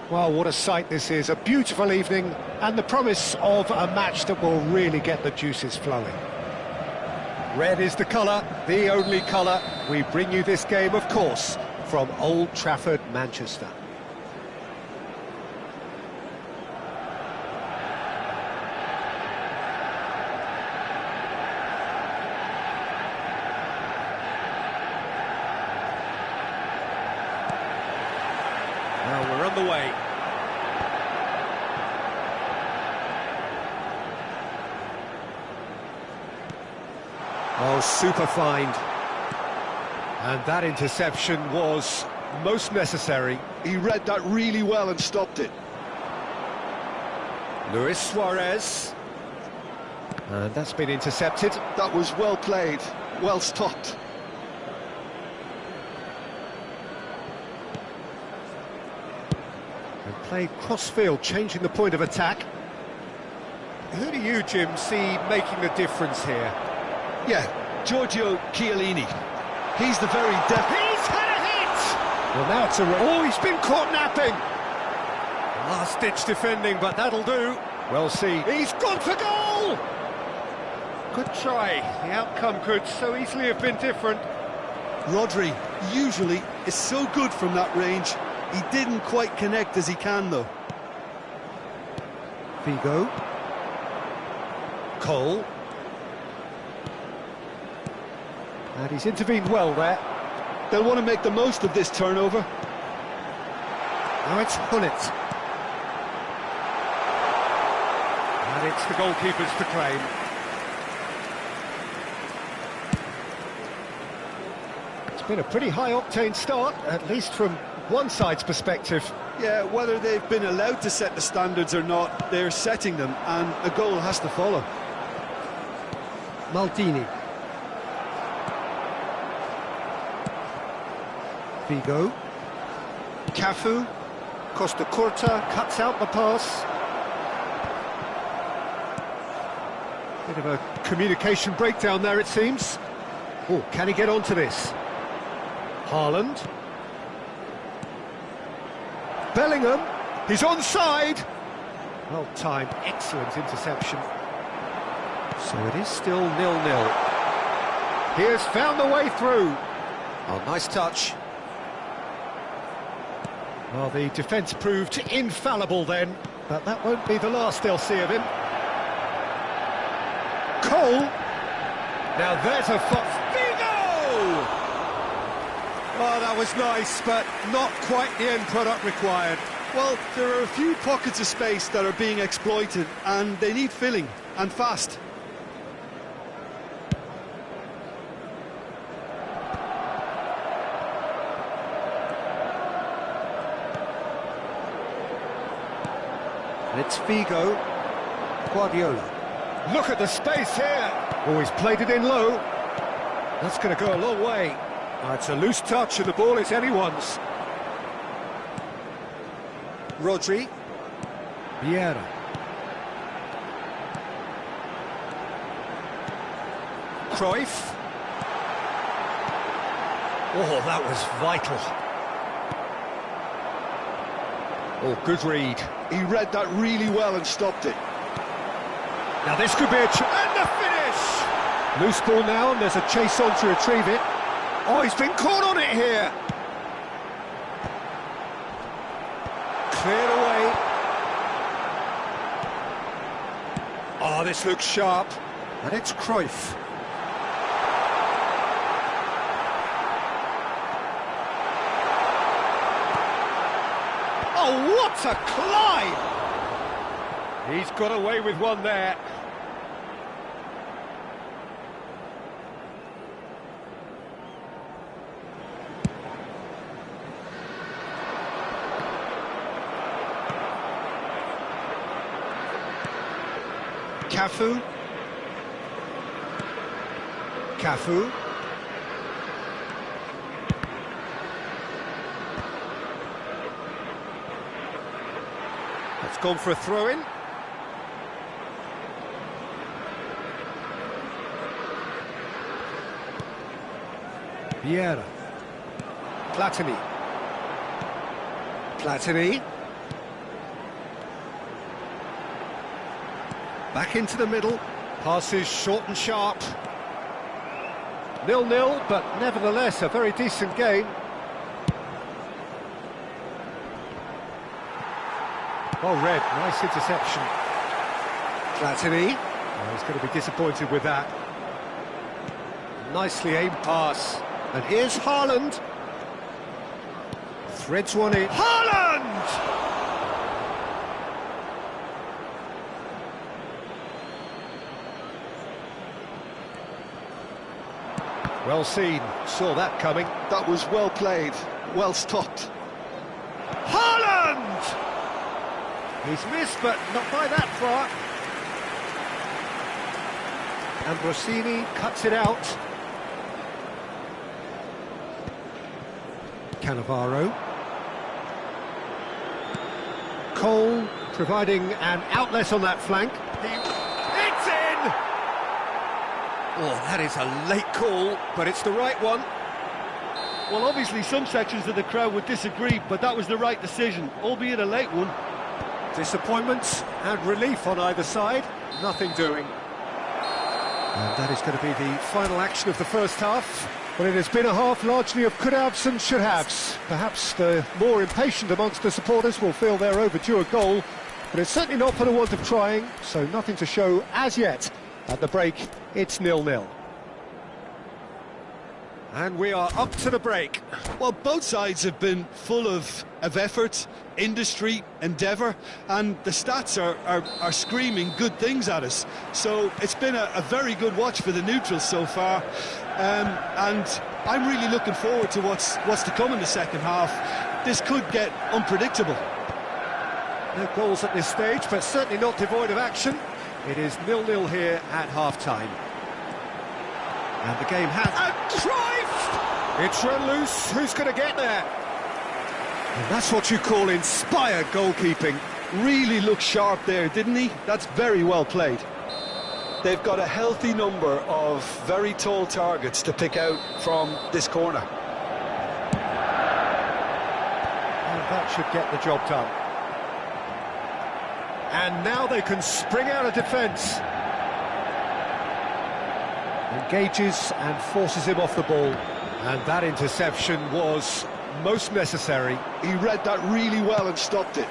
Well, what a sight this is, a beautiful evening and the promise of a match that will really get the juices flowing. Red is the colour, the only colour. We bring you this game, of course, from Old Trafford, Manchester. Well, we're on the way. Oh, super find. And that interception was most necessary. He read that really well and stopped it. Luis Suarez. And that's been intercepted. That was well played, well stopped. And played cross-field, changing the point of attack. Who do you, Jim, see making the difference here? Yeah, Giorgio Chiellini. He's the very depth. He's had a hit! Well, now it's a... Oh, he's been caught napping! Last-ditch defending, but that'll do. Well seen. He's gone for goal! Good try. The outcome could so easily have been different. Rodri usually is so good from that range. He didn't quite connect as he can, though. Figo. Cole. And he's intervened well there. They'll want to make the most of this turnover. Now it's Hullet. And it's the goalkeepers to claim. It's been a pretty high-octane start, at least from one side's perspective. Yeah, whether they've been allowed to set the standards or not, they're setting them, and a goal has to follow. Maldini. Figo. Cafu. Costa Curta cuts out the pass. Bit of a communication breakdown there, it seems. Oh, can he get onto this? Haaland. Bellingham. He's onside. Well timed, excellent interception. So it is still 0-0. He has found the way through. Oh, nice touch. Well, the defence proved infallible then, but that won't be the last they'll see of him. Cole. Now there's a Figo! Oh, that was nice, but not quite the end product required. Well, there are a few pockets of space that are being exploited, and they need filling, and fast. And it's Figo. Guardiola. Look at the space here. Oh, he's played it in low. That's going to go a long way. Oh, it's a loose touch and the ball is anyone's. Rodri. Vieira. Cruyff. Oh, that was vital. Oh, good read. He read that really well and stopped it. Now this could be a... and the finish! Loose ball now, and there's a chase on to retrieve it. Oh, he's been caught on it here. Cleared away. Oh, this looks sharp. And it's Cruyff. Oh, what a climb! He's got away with one there. Cafu. Cafu. That's gone for a throw-in. Vieira. Platini. Platini. Back into the middle. Passes short and sharp. 0-0, but nevertheless a very decent game. Well read, nice interception. Platini. Oh, he's going to be disappointed with that. Nicely aimed pass. And here's Haaland. Threads one in. Haaland! Well seen, saw that coming. That was well played, well stopped. Haaland! He's missed, but not by that far. Ambrosini cuts it out. Cannavaro. Cole providing an outlet on that flank. It's in! Oh, that is a late call, but it's the right one. Well, obviously some sections of the crowd would disagree, but that was the right decision, albeit a late one. Disappointment and relief on either side, nothing doing. And that is going to be the final action of the first half. Well, it has been a half largely of could-haves and should-haves. Perhaps the more impatient amongst the supporters will feel they're overdue a goal, but it's certainly not for the want of trying, so nothing to show as yet. At the break, it's 0-0. And we are up to the break. Well, both sides have been full of effort, industry, endeavour, and the stats are screaming good things at us. So it's been a very good watch for the neutrals so far, and I'm really looking forward to what's to come in the second half. This could get unpredictable. No goals at this stage, but certainly not devoid of action. It is 0-0 here at half-time. And the game has... And Cruyff! It's run loose. Who's going to get there? And that's what you call inspired goalkeeping. Really looked sharp there, didn't he? That's very well played. They've got a healthy number of very tall targets to pick out from this corner. And that should get the job done. And now they can spring out of defence. Engages and forces him off the ball. And that interception was most necessary. He read that really well and stopped it.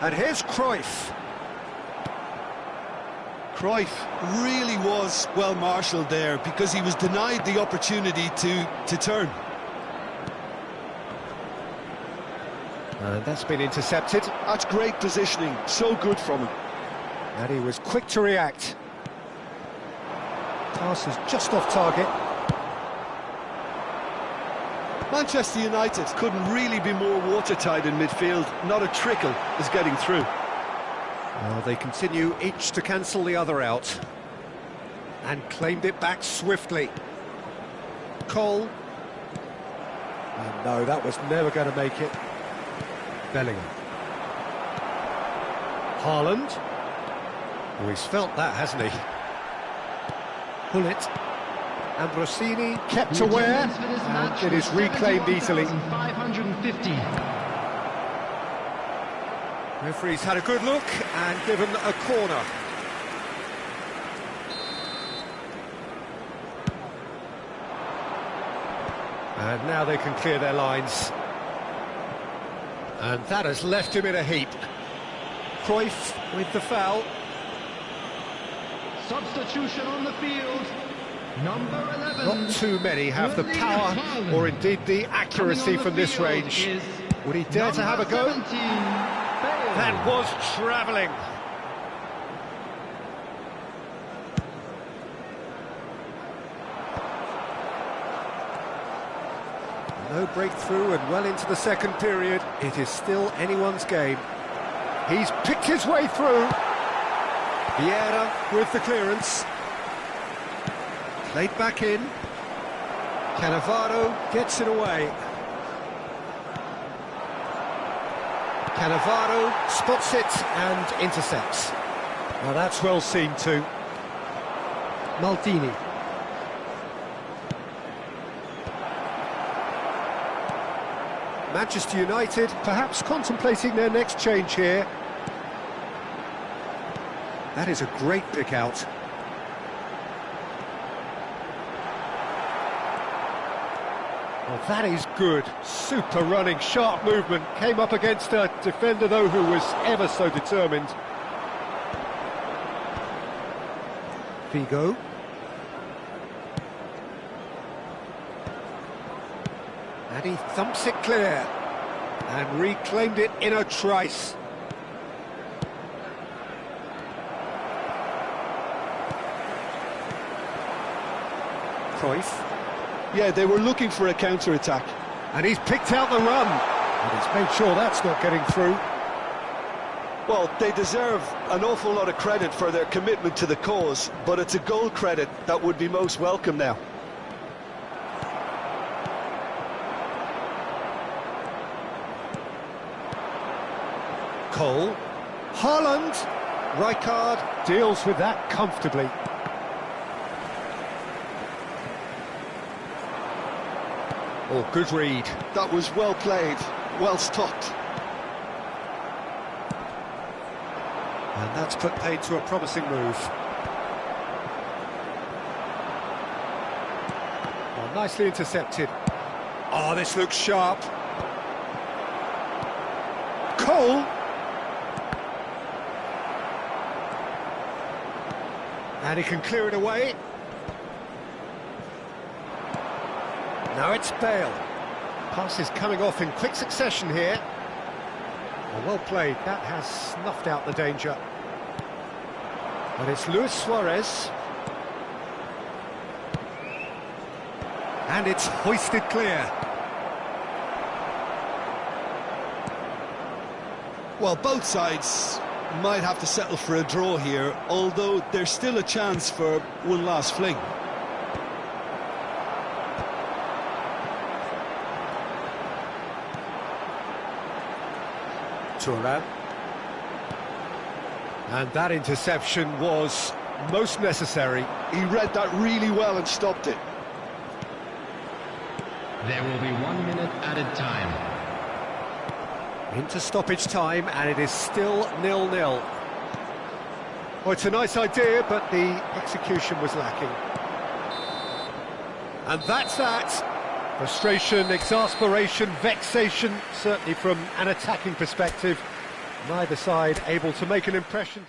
And here's Cruyff. Cruyff really was well marshalled there because he was denied the opportunity to turn. And that's been intercepted. That's great positioning, so good from him. And he was quick to react. Pass is just off target. Manchester United couldn't really be more watertight in midfield. Not a trickle is getting through. Well, they continue each to cancel the other out. And claimed it back swiftly. Cole. And no, that was never going to make it. Bellingham. Haaland. Oh, he's felt that, hasn't he? Pullet. Ambrosini kept aware, and it is reclaimed easily. 550. Referee's had a good look and given a corner. And now they can clear their lines. And that has left him in a heap. Cruyff with the foul. Substitution on the field. Number 11. Not too many have the power or indeed the accuracy from this range. Would he dare to have a go? 17, That was travelling. No breakthrough and well into the second period. It is still anyone's game. He's picked his way through. Vieira with the clearance. Played back in. Cannavaro gets it away. Cannavaro spots it and intercepts. Now that's well seen too. Maldini. Manchester United perhaps contemplating their next change here. That is a great pick out. Well, that is good. Super running, sharp movement. Came up against a defender, though, who was ever so determined. Figo. And he thumps it clear. And reclaimed it in a trice. Cruyff. Yeah, they were looking for a counter-attack. And he's picked out the run. And he's made sure that's not getting through. Well, they deserve an awful lot of credit for their commitment to the cause, but it's a goal credit that would be most welcome now. Cole. Haaland. Rijkaard deals with that comfortably. Oh, good read. That was well played, well stopped. And that's put paid to a promising move. Well, nicely intercepted. Oh, this looks sharp. Cole. And he can clear it away. Now it's Bale. Passes coming off in quick succession here. Well played, that has snuffed out the danger. But it's Luis Suarez. And it's hoisted clear. Well, both sides might have to settle for a draw here, although there's still a chance for one last fling. Turan. And that interception was most necessary. He read that really well and stopped it. There will be 1 minute added time. Into stoppage time, and it is still 0-0. Well, it's a nice idea, but the execution was lacking. And that's that. Frustration, exasperation, vexation, certainly from an attacking perspective. Neither side able to make an impression.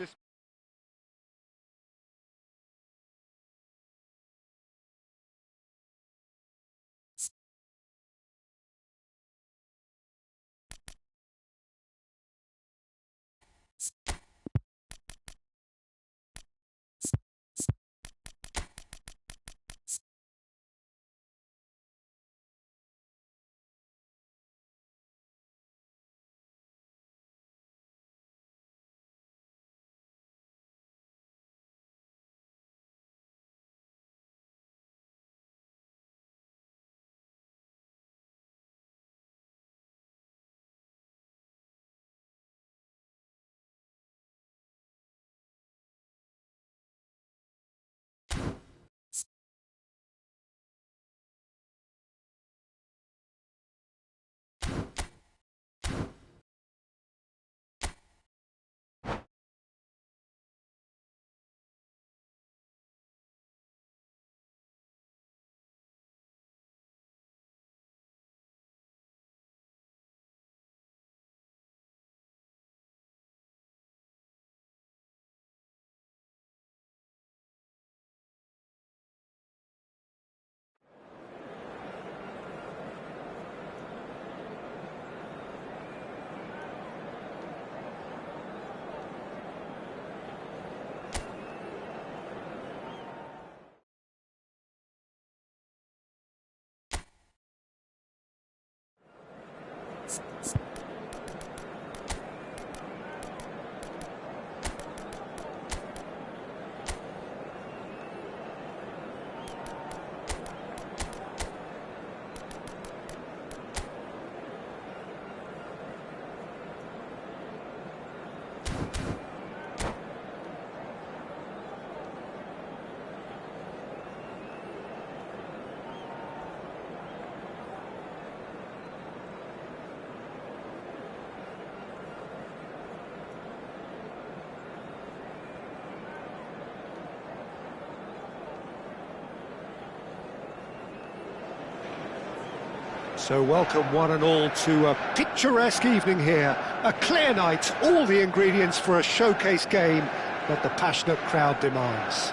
So welcome one and all to a picturesque evening here. A clear night, all the ingredients for a showcase game that the passionate crowd demands.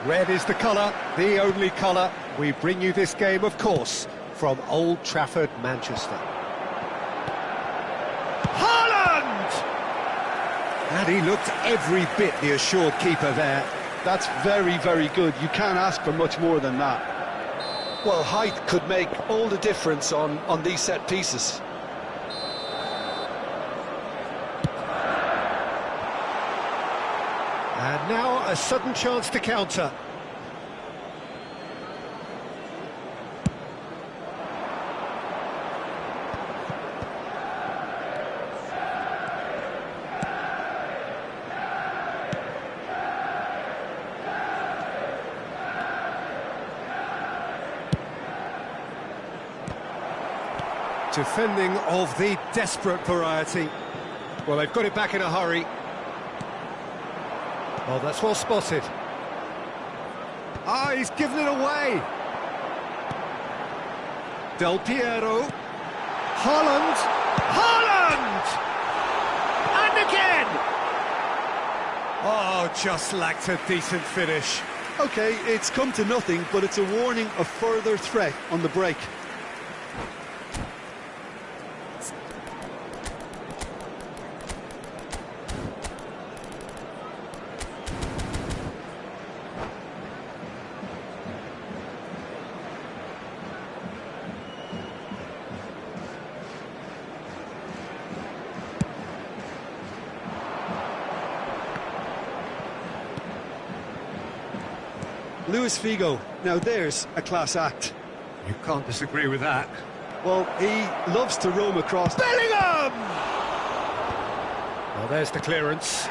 Red is the colour, the only colour. We bring you this game, of course, from Old Trafford, Manchester. Haaland! And he looked every bit the assured keeper there. That's very, very good. You can't ask for much more than that. Well, height could make all the difference on these set pieces. And now a sudden chance to counter. Defending of the desperate variety. Well, they've got it back in a hurry. Oh, that's well spotted. Ah, he's given it away. Del Piero. Haaland. Haaland! And again! Oh, just lacked a decent finish. OK, it's come to nothing, but it's a warning of further threat on the break. Luis Figo, now there's a class act. You can't disagree with that. Well, he loves to roam across. Bellingham! Well, there's the clearance.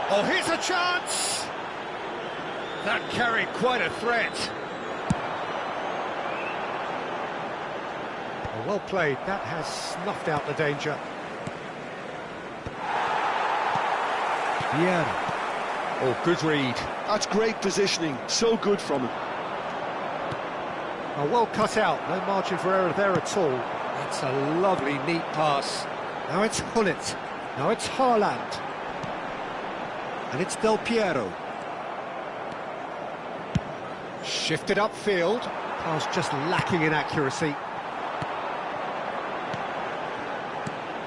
Oh, here's a chance! That carried quite a threat. Well played, that has snuffed out the danger. Yeah. Oh, good read. That's great positioning, so good from him. Oh, well cut out, no margin for error there at all. That's a lovely, neat pass. Now it's Gullit. Now it's Haaland. And it's Del Piero. Shifted upfield. Pass just lacking in accuracy.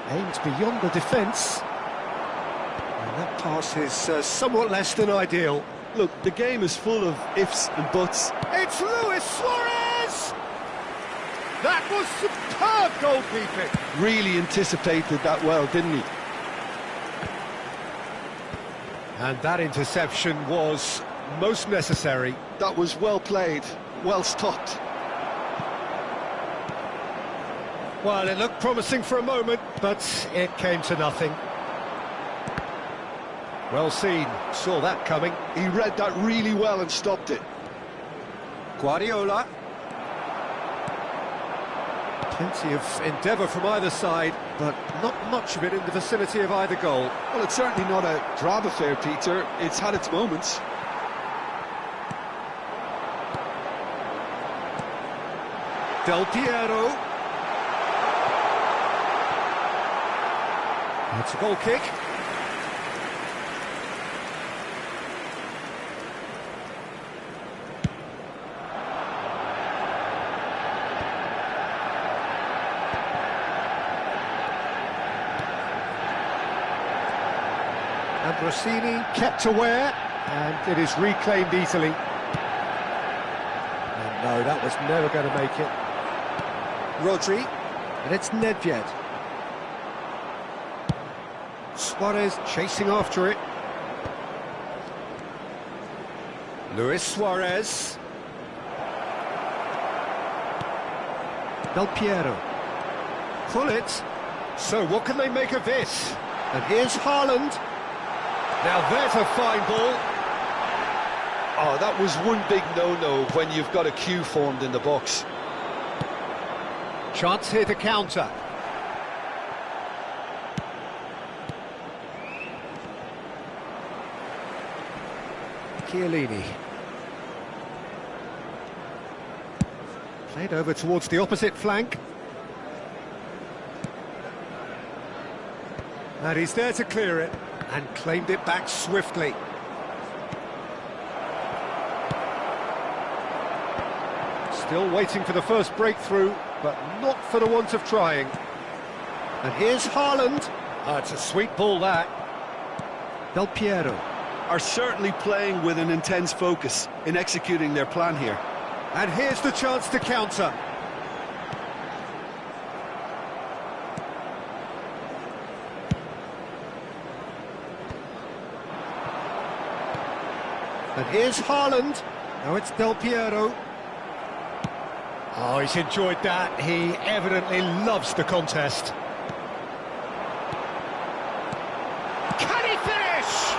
Aims beyond the defence. And that pass is somewhat less than ideal. Look, the game is full of ifs and buts. It's Luis Suarez! That was superb goalkeeping. Really anticipated that well, didn't he? And that interception was most necessary. That was well played, well stopped. Well, it looked promising for a moment, but it came to nothing. Well seen, saw that coming. He read that really well and stopped it. Guardiola. Plenty of endeavour from either side, but not much of it in the vicinity of either goal. Well, it's certainly not a drab affair, Peter. It's had its moments. Del Piero. It's a goal kick. And Rossini kept aware, and it is reclaimed easily. And no, that was never going to make it. Rodri, and it's Nedved. Suarez chasing after it. Luis Suarez. Del Piero. Gullit. So what can they make of this? And here's Haaland. Now there's a fine ball. Oh, that was one big no-no when you've got a queue formed in the box. Chance here to counter. Chiellini. Played over towards the opposite flank. And he's there to clear it, and claimed it back swiftly. Still waiting for the first breakthrough, but not for the want of trying. And here's Haaland. Oh, it's a sweet ball, that. Del Piero. Are certainly playing with an intense focus in executing their plan here. And here's the chance to counter. And here's Haaland. Now it's Del Piero. Oh, he's enjoyed that. He evidently loves the contest. Can he finish?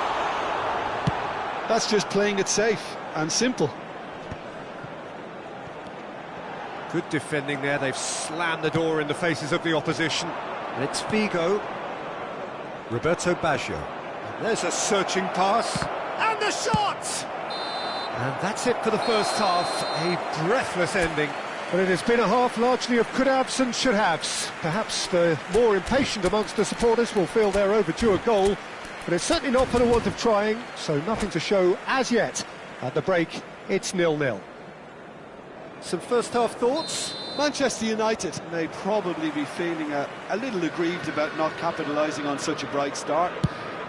That's just playing it safe and simple. Good defending there. They've slammed the door in the faces of the opposition. And it's Figo. Roberto Baggio. And there's a searching pass. And the shot! And that's it for the first half. A breathless ending. But it has been a half largely of could-haves and should-haves. Perhaps the more impatient amongst the supporters will feel they're overdue a goal, but it's certainly not for the want of trying, so nothing to show as yet. At the break, it's 0-0. Some first-half thoughts? Manchester United may probably be feeling a little aggrieved about not capitalising on such a bright start.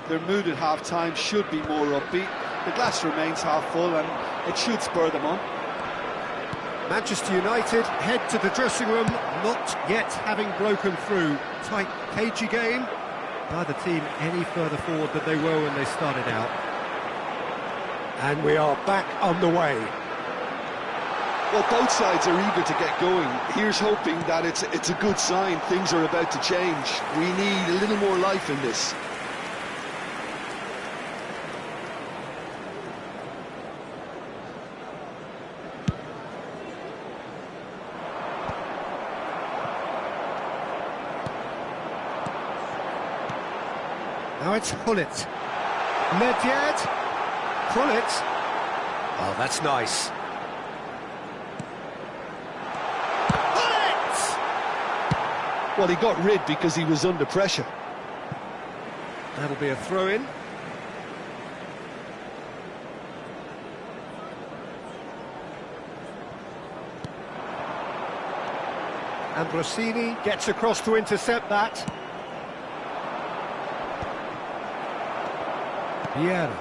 Their mood at half-time should be more upbeat. The glass remains half full and it should spur them on. Manchester United head to the dressing room, not yet having broken through. Tight, cagey game. Neither team any further forward than they were when they started out. And we are back on the way. Well, both sides are eager to get going. Here's hoping that it's a good sign. Things are about to change. We need a little more life in this. Now it's Hullet. Nedved. Hullet. Oh, that's nice. Hullet! Well, he got rid because he was under pressure. That'll be a throw-in. Ambrosini gets across to intercept that. Vieira.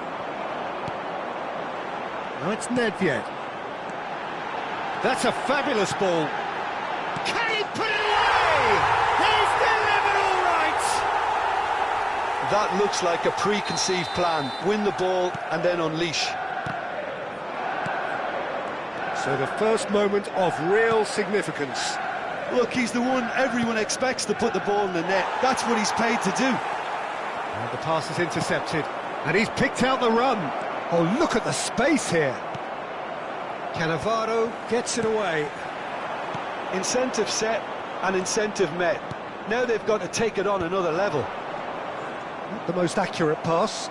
Now it's Nedved. That's a fabulous ball. Can he put it away? He's delivered all right! That looks like a preconceived plan. Win the ball and then unleash. So the first moment of real significance. Look, he's the one everyone expects to put the ball in the net. That's what he's paid to do. And the pass is intercepted. And he's picked out the run. Oh, look at the space here. Cannavaro gets it away. Incentive set and incentive met. Now they've got to take it on another level. Not the most accurate pass.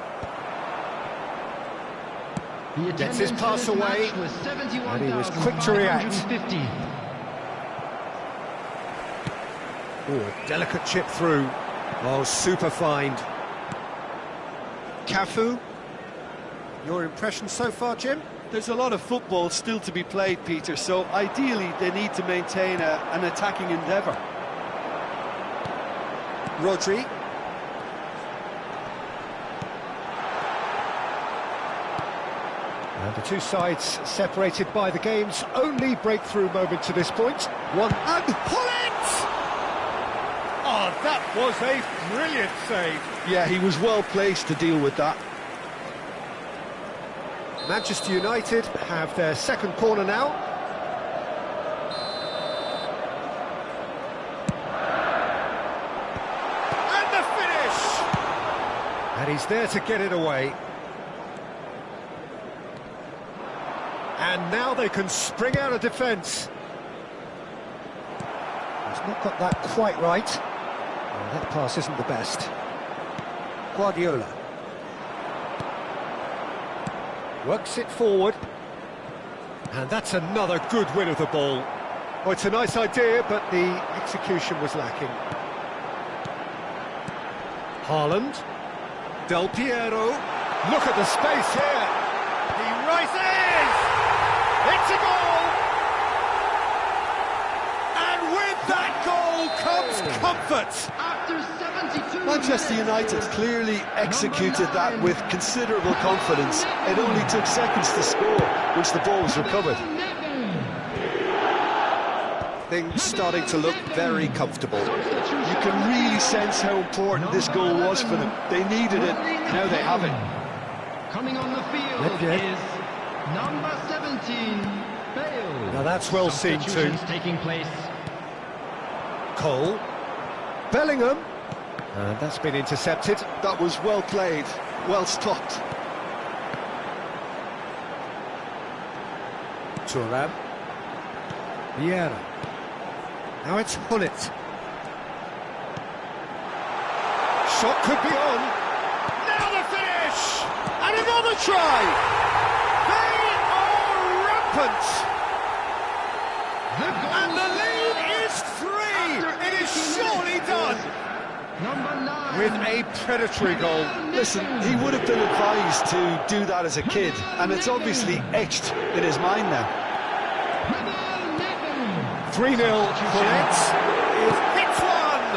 Gets his pass away. And he was quick to react. Oh, a delicate chip through. Oh, super find. Cafu, your impression so far, Jim? There's a lot of football still to be played, Peter, so ideally they need to maintain an attacking endeavour. Rodri. And the two sides separated by the game's only breakthrough moment to this point. One and Hullet! Oh, that was a brilliant save. Yeah, he was well placed to deal with that. Manchester United have their second corner now. And the finish! And he's there to get it away. And now they can spring out of defence. He's not got that quite right. Well, that pass isn't the best. Guardiola. Works it forward. And that's another good win of the ball. Oh, it's a nice idea, but the execution was lacking. Haaland. Del Piero. Look at the space here. He rises! It's a goal! And with that goal comes comfort! After 72 Manchester United clearly executed that with considerable confidence. It only took seconds to score once the ball was recovered. Things starting to look very comfortable. You can really sense how important this goal was for them. They needed it, now they have it. Coming on the field is number 17, Bale. Now that's well seen too. Substitutions taking place. Cole. Bellingham. And that's been intercepted. That was well played, well stopped. Thuram. Vieira. Now it's Hullet. Shot could be on. Now the finish! And another try! They are rampant! And the lead is 3! It is surely done! Number 9. With a predatory goal. Listen, he would have been advised to do that as a kid, and it's obviously etched in his mind now. 3-0, Hullet hits one!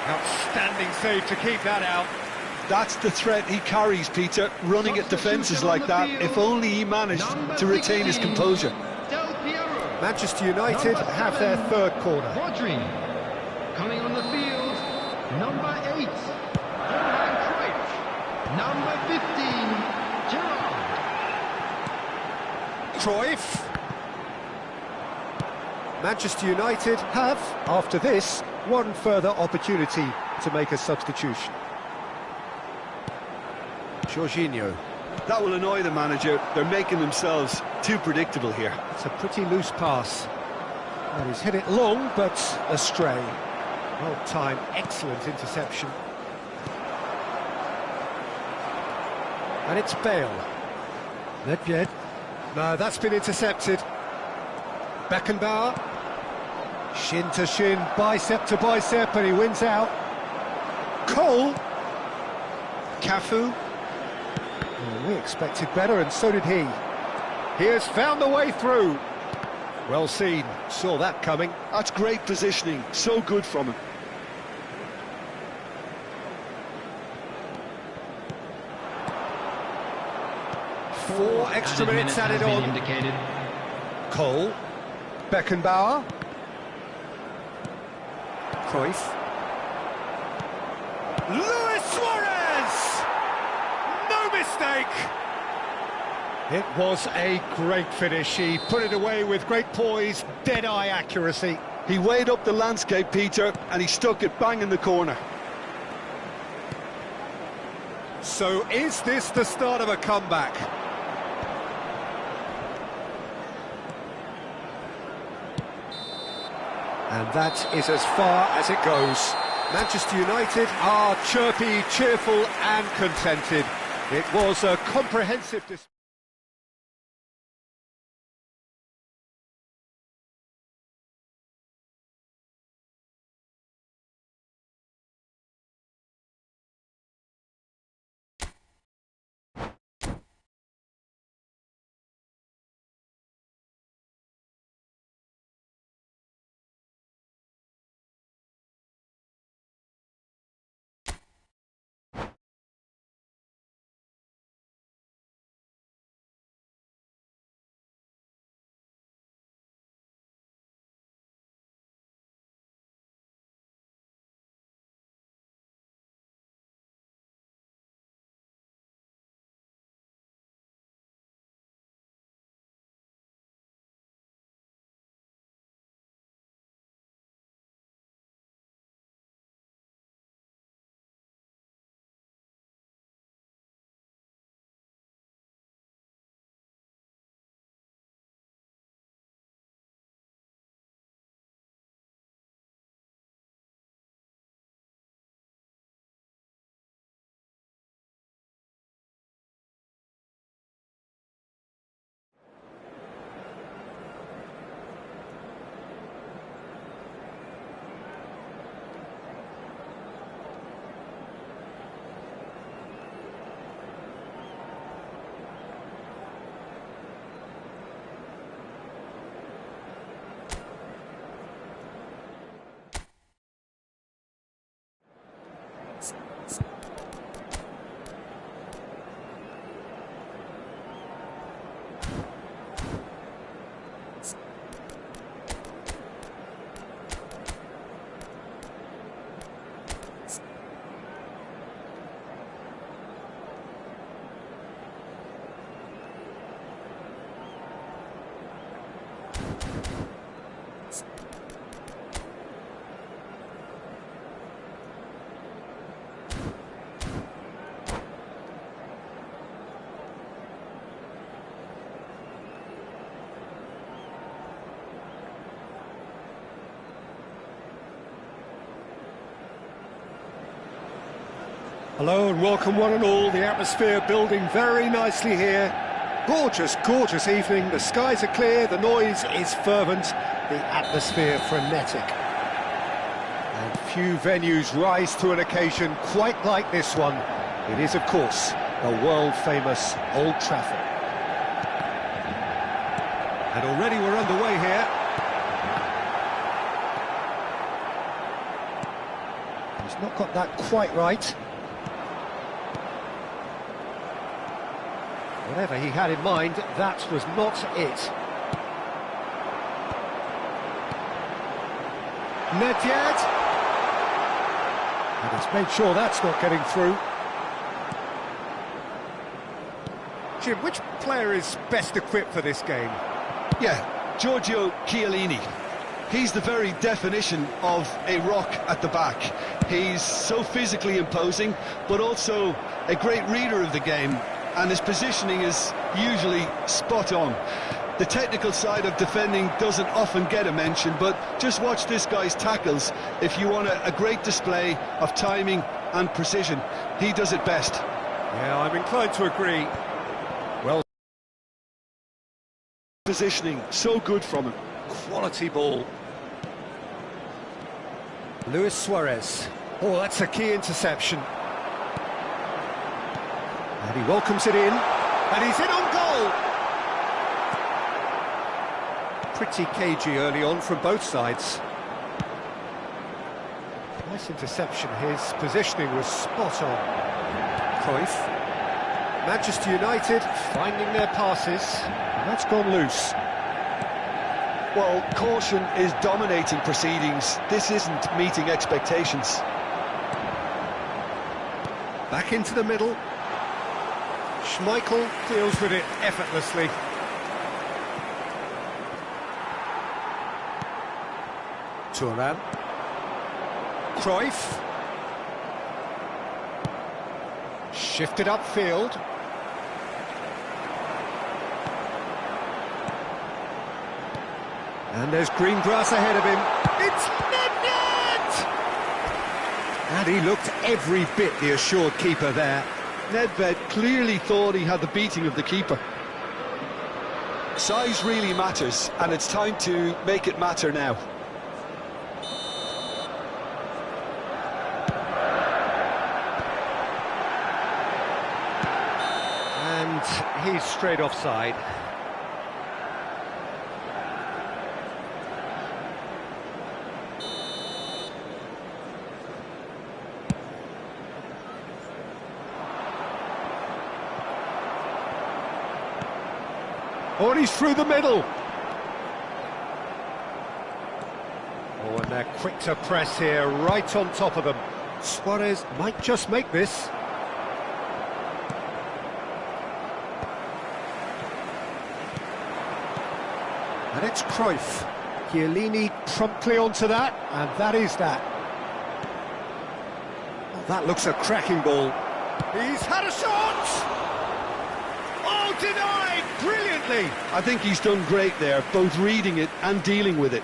Outstanding save to keep that out. That's the threat he carries, Peter, running at defences like that, if only he managed to retain his composure. Del Piero. Manchester United have their third corner. Rodri. Coming on the field, number 8, Johan Cruyff. Number 15, Gerrard. Cruyff. Manchester United have, after this, one further opportunity to make a substitution. Jorginho. That will annoy the manager. They're making themselves too predictable here. It's a pretty loose pass. Well, he's hit it long, but astray. Well-timed, excellent interception. And it's Bale. Nedved. No, that's been intercepted. Beckenbauer. Shin to shin, bicep to bicep, and he wins out. Cole. Cafu. Oh, we expected better, and so did he. He has found the way through. Well seen, saw that coming. That's great positioning, so good from him. Four extra minutes added on. Indicated. Cole. Beckenbauer. Cruyff. Luis Suarez! No mistake! It was a great finish. He put it away with great poise, dead-eye accuracy. He weighed up the landscape, Peter, and he stuck it bang in the corner. So is this the start of a comeback? And that is as far as it goes. Manchester United are chirpy, cheerful and contented. It was a comprehensive display. Hello and welcome one and all. The atmosphere building very nicely here. Gorgeous, gorgeous evening. The skies are clear, the noise is fervent, the atmosphere frenetic. And few venues rise to an occasion quite like this one. It is, of course, the world-famous Old Trafford. And already we're underway here. He's not got that quite right. Whatever he had in mind, that was not it. Nedved. And he's made sure that's not getting through. Jim, which player is best equipped for this game? Yeah, Giorgio Chiellini. He's the very definition of a rock at the back. He's so physically imposing, but also a great reader of the game, and his positioning is usually spot on. The technical side of defending doesn't often get a mention, but just watch this guy's tackles if you want a great display of timing and precision. He does it best. Yeah, I'm inclined to agree. Well, positioning, so good from him. Quality ball. Luis Suarez. Oh, that's a key interception. And he welcomes it in. And he's in on goal! Pretty cagey early on from both sides. Nice interception. His positioning was spot on. Cruyff. Manchester United finding their passes. And that's gone loose. Well, caution is dominating proceedings. This isn't meeting expectations. Back into the middle. Schmeichel deals with it effortlessly. Thuram. Cruyff. Shifted upfield. And there's green grass ahead of him. It's Nedved! And he looked every bit the assured keeper there. Nedved clearly thought he had the beating of the keeper. Size really matters, and it's time to make it matter now. And he's straight offside. Oh, and he's through the middle. Oh, and they're quick to press here, right on top of them. Suarez might just make this. And it's Cruyff. Chiellini promptly onto that, and that is that. Oh, that looks a cracking ball. He's had a shot! Oh, denied! Brilliantly! I think he's done great there, both reading it and dealing with it.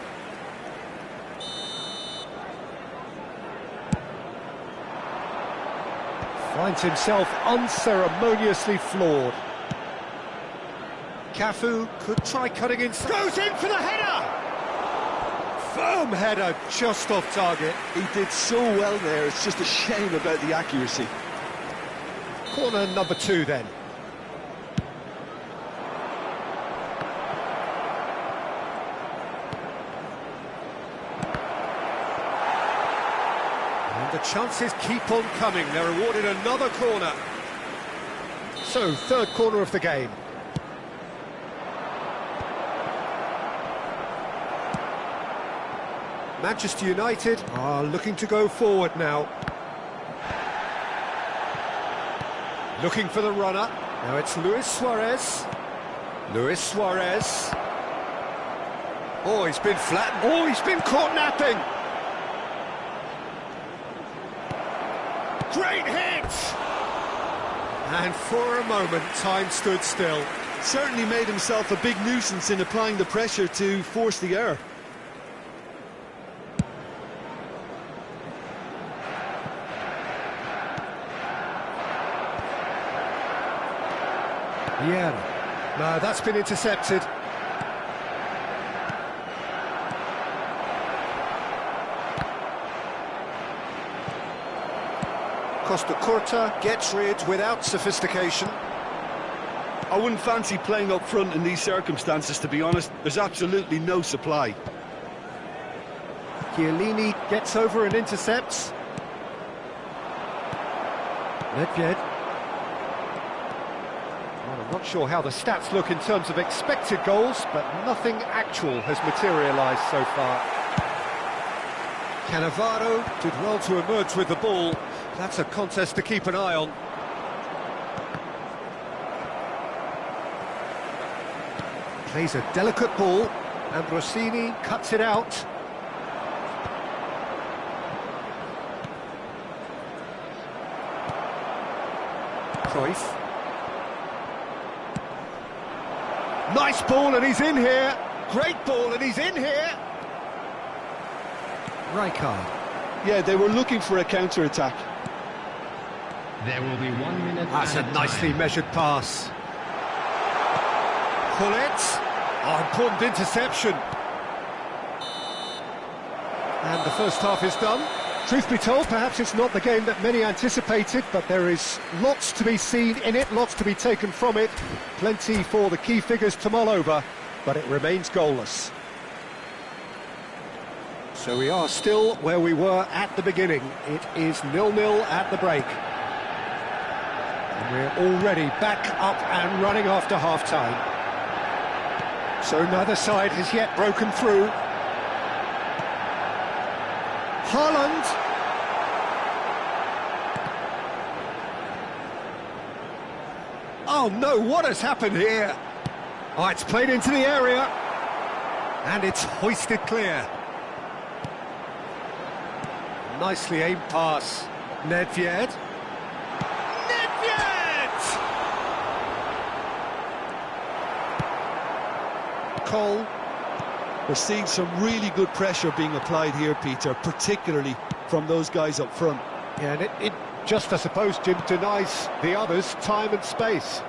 Finds himself unceremoniously floored. Cafu could try cutting in. Goes in for the header! Firm header, just off target. He did so well there, it's just a shame about the accuracy. Corner number 2 then. And the chances keep on coming. They're awarded another corner. So, third corner of the game. Manchester United are looking to go forward now. Looking for the runner. Now it's Luis Suarez. Luis Suarez. Oh, he's been flattened. Oh, he's been caught napping. Great hit! And for a moment, time stood still. Certainly made himself a big nuisance in applying the pressure to force the error. Yeah. No, that's been intercepted. Costa Curta gets rid without sophistication. I wouldn't fancy playing up front in these circumstances, to be honest. There's absolutely no supply. Chiellini gets over and intercepts. Nedved. Well, I'm not sure how the stats look in terms of expected goals, but nothing actual has materialised so far. Cannavaro did well to emerge with the ball. That's a contest to keep an eye on. Plays a delicate ball, and Rossini cuts it out. Cruyff. Nice ball, and he's in here. Great ball, and he's in here. Rijkaard. Yeah, they were looking for a counter-attack. There will be 1 minute. That's a nicely measured pass. Gullit. Oh, important interception. And the first half is done. Truth be told, perhaps it's not the game that many anticipated, but there is lots to be seen in it, lots to be taken from it. Plenty for the key figures to mull over, but it remains goalless. So we are still where we were at the beginning. It is 0-0 at the break. And we're already back up and running after half-time. So neither side has yet broken through. Haaland. Oh no, what has happened here? Oh, it's played into the area. And it's hoisted clear. Nicely aimed pass. Nedved. Cole. We're seeing some really good pressure being applied here, Peter, particularly from those guys up front. Yeah, and it just, I suppose, Jim, denies the others time and space.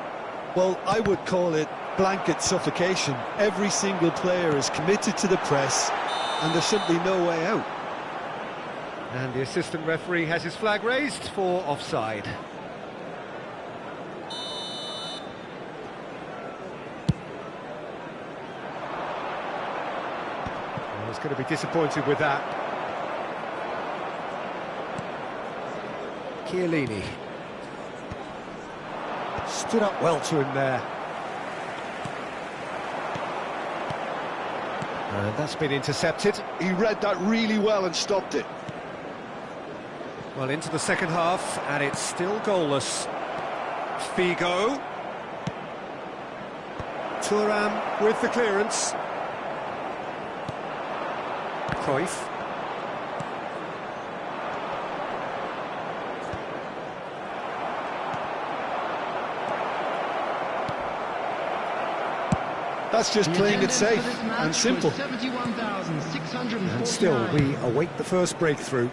Well, I would call it blanket suffocation. Every single player is committed to the press, and there's simply no way out. And the assistant referee has his flag raised for offside. I was going to be disappointed with that. Chiellini. Stood up well to him there. And that's been intercepted. He read that really well and stopped it. Well, into the second half, and it's still goalless. Figo. Thuram with the clearance. Cruyff. That's just playing it safe and simple. And still, we await the first breakthrough.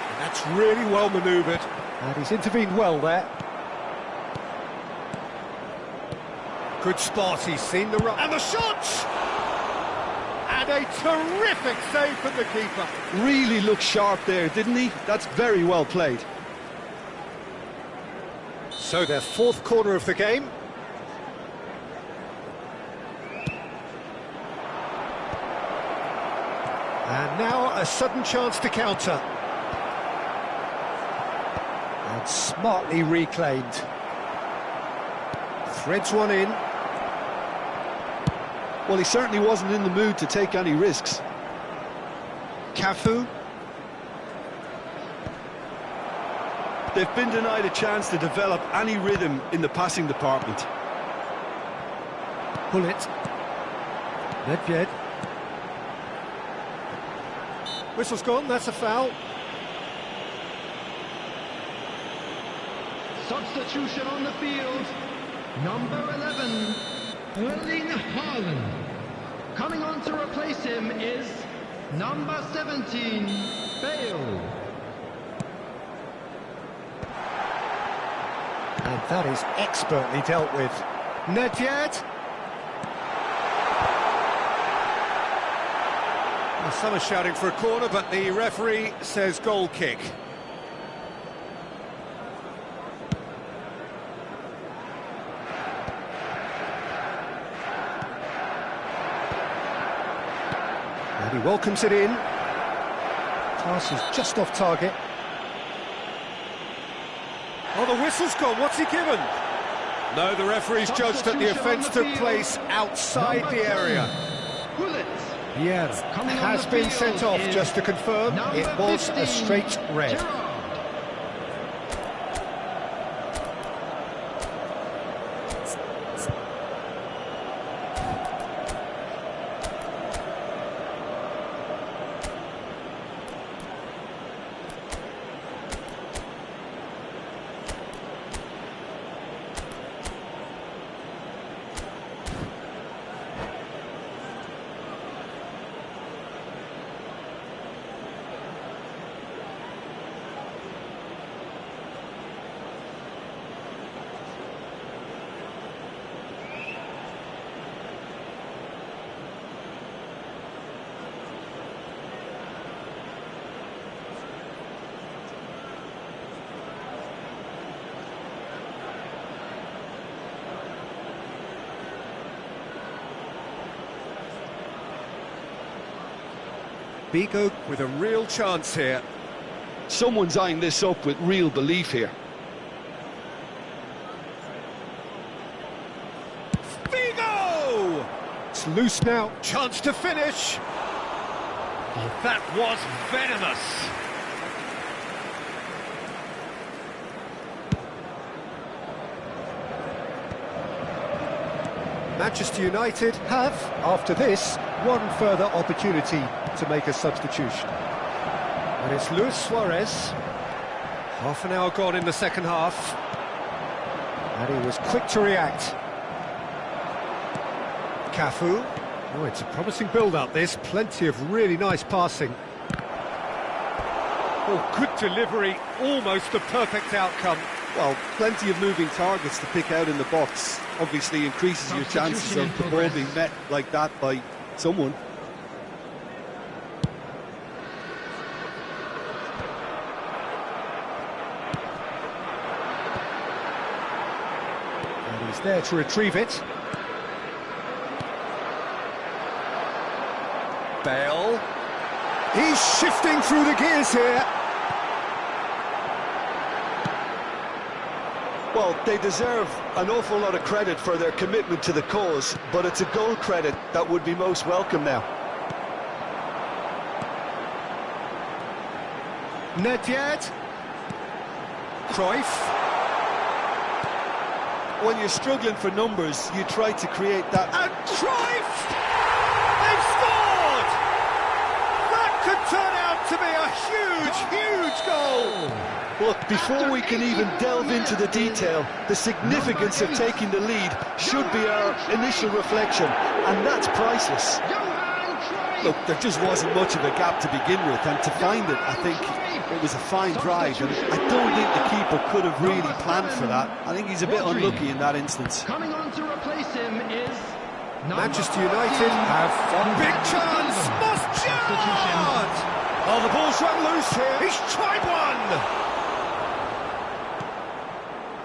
And that's really well manoeuvred, and he's intervened well there. Good spot, he's seen the run. And the shot! And a terrific save from the keeper. Really looked sharp there, didn't he? That's very well played. So their fourth corner of the game. And now a sudden chance to counter. And smartly reclaimed. Threads one in. Well, he certainly wasn't in the mood to take any risks. Cafu. They've been denied a chance to develop any rhythm in the passing department. Gullit. Nedved. Whistle's gone, that's a foul. Substitution on the field. Number 11, Erling Haaland. Coming on to replace him is number 17, Fail. And that is expertly dealt with. Nedved. Well, some are shouting for a corner, but the referee says goal kick. And he welcomes it in. Pass is just off target. Oh, the whistle's gone. What's he given? No, the referee's judged that the offence took place outside the area. Yes, has been sent off, just to confirm. It was a straight red. Vigo with a real chance here. Someone's eyeing this up with real belief here. Vigo! It's loose now, chance to finish. Oh, that was venomous. Manchester United have, after this, one further opportunity to make a substitution. And it's Luis Suarez. Half an hour gone in the second half. And he was quick to react. Cafu. Oh, it's a promising build-up, this. Plenty of really nice passing. Oh, good delivery. Almost the perfect outcome. Well, plenty of moving targets to pick out in the box. Obviously increases your chances of the ball being met like that by someone. And he's there to retrieve it. Bale. He's shifting through the gears here. Well, they deserve an awful lot of credit for their commitment to the cause, but it's a goal credit that would be most welcome now. Nedved. Cruyff. When you're struggling for numbers, you try to create that. And Cruyff! They've scored! That could turn out to be a huge, huge goal! Look, before we can even delve into the detail, the significance of taking the lead should be our initial reflection, and that's priceless. Look, there just wasn't much of a gap to begin with, and to find it, I think it was a fine drive, and I don't think the keeper could have really planned for that. I think he's a bit unlucky in that instance. Coming on to replace him is Manchester United have one big chance. Must Oh, the ball's run loose here. He's tried one.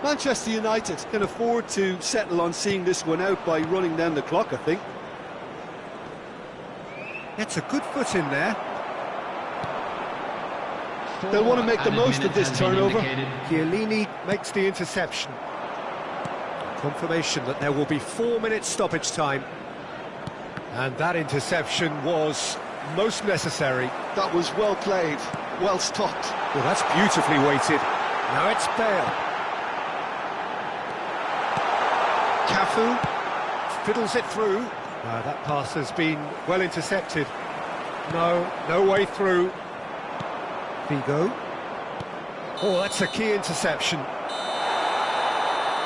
Manchester United can afford to settle on seeing this one out by running down the clock, I think. It's a good foot in there. They'll want to make the most of this turnover. Chiellini makes the interception. Confirmation that there will be 4 minutes stoppage time. And that interception was most necessary. That was well played, well stopped. Well, that's beautifully weighted. Now it's Bale. Cafu fiddles it through. That pass has been well intercepted. No way through. Vigo. Oh, that's a key interception.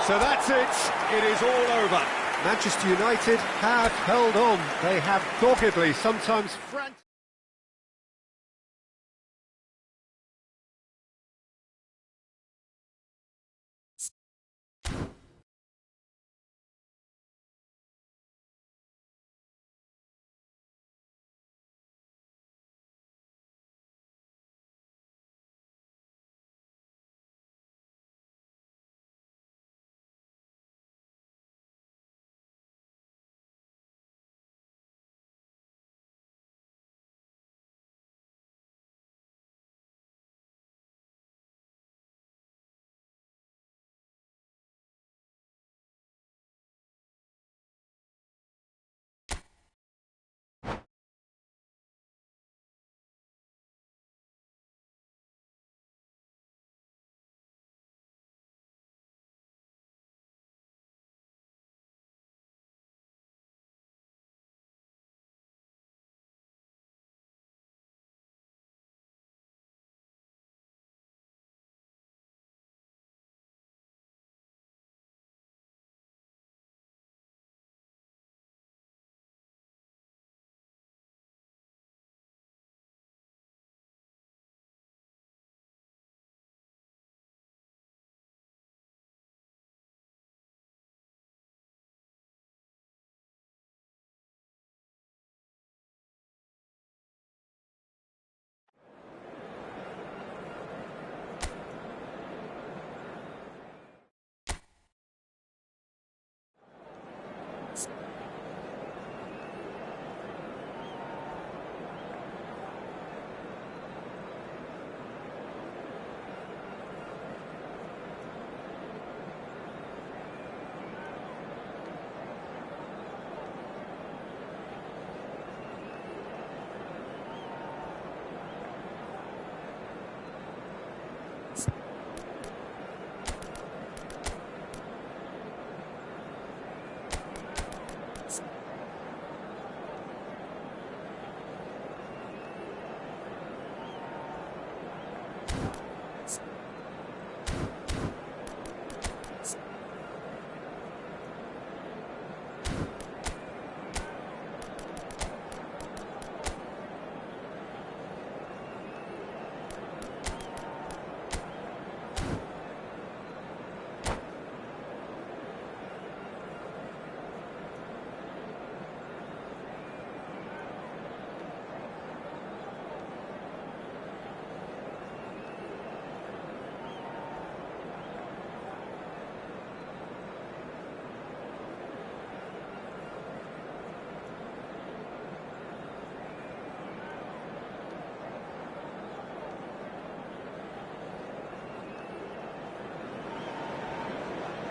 So that's it. It is all over. Manchester United have held on. They have doggedly, sometimes frantically.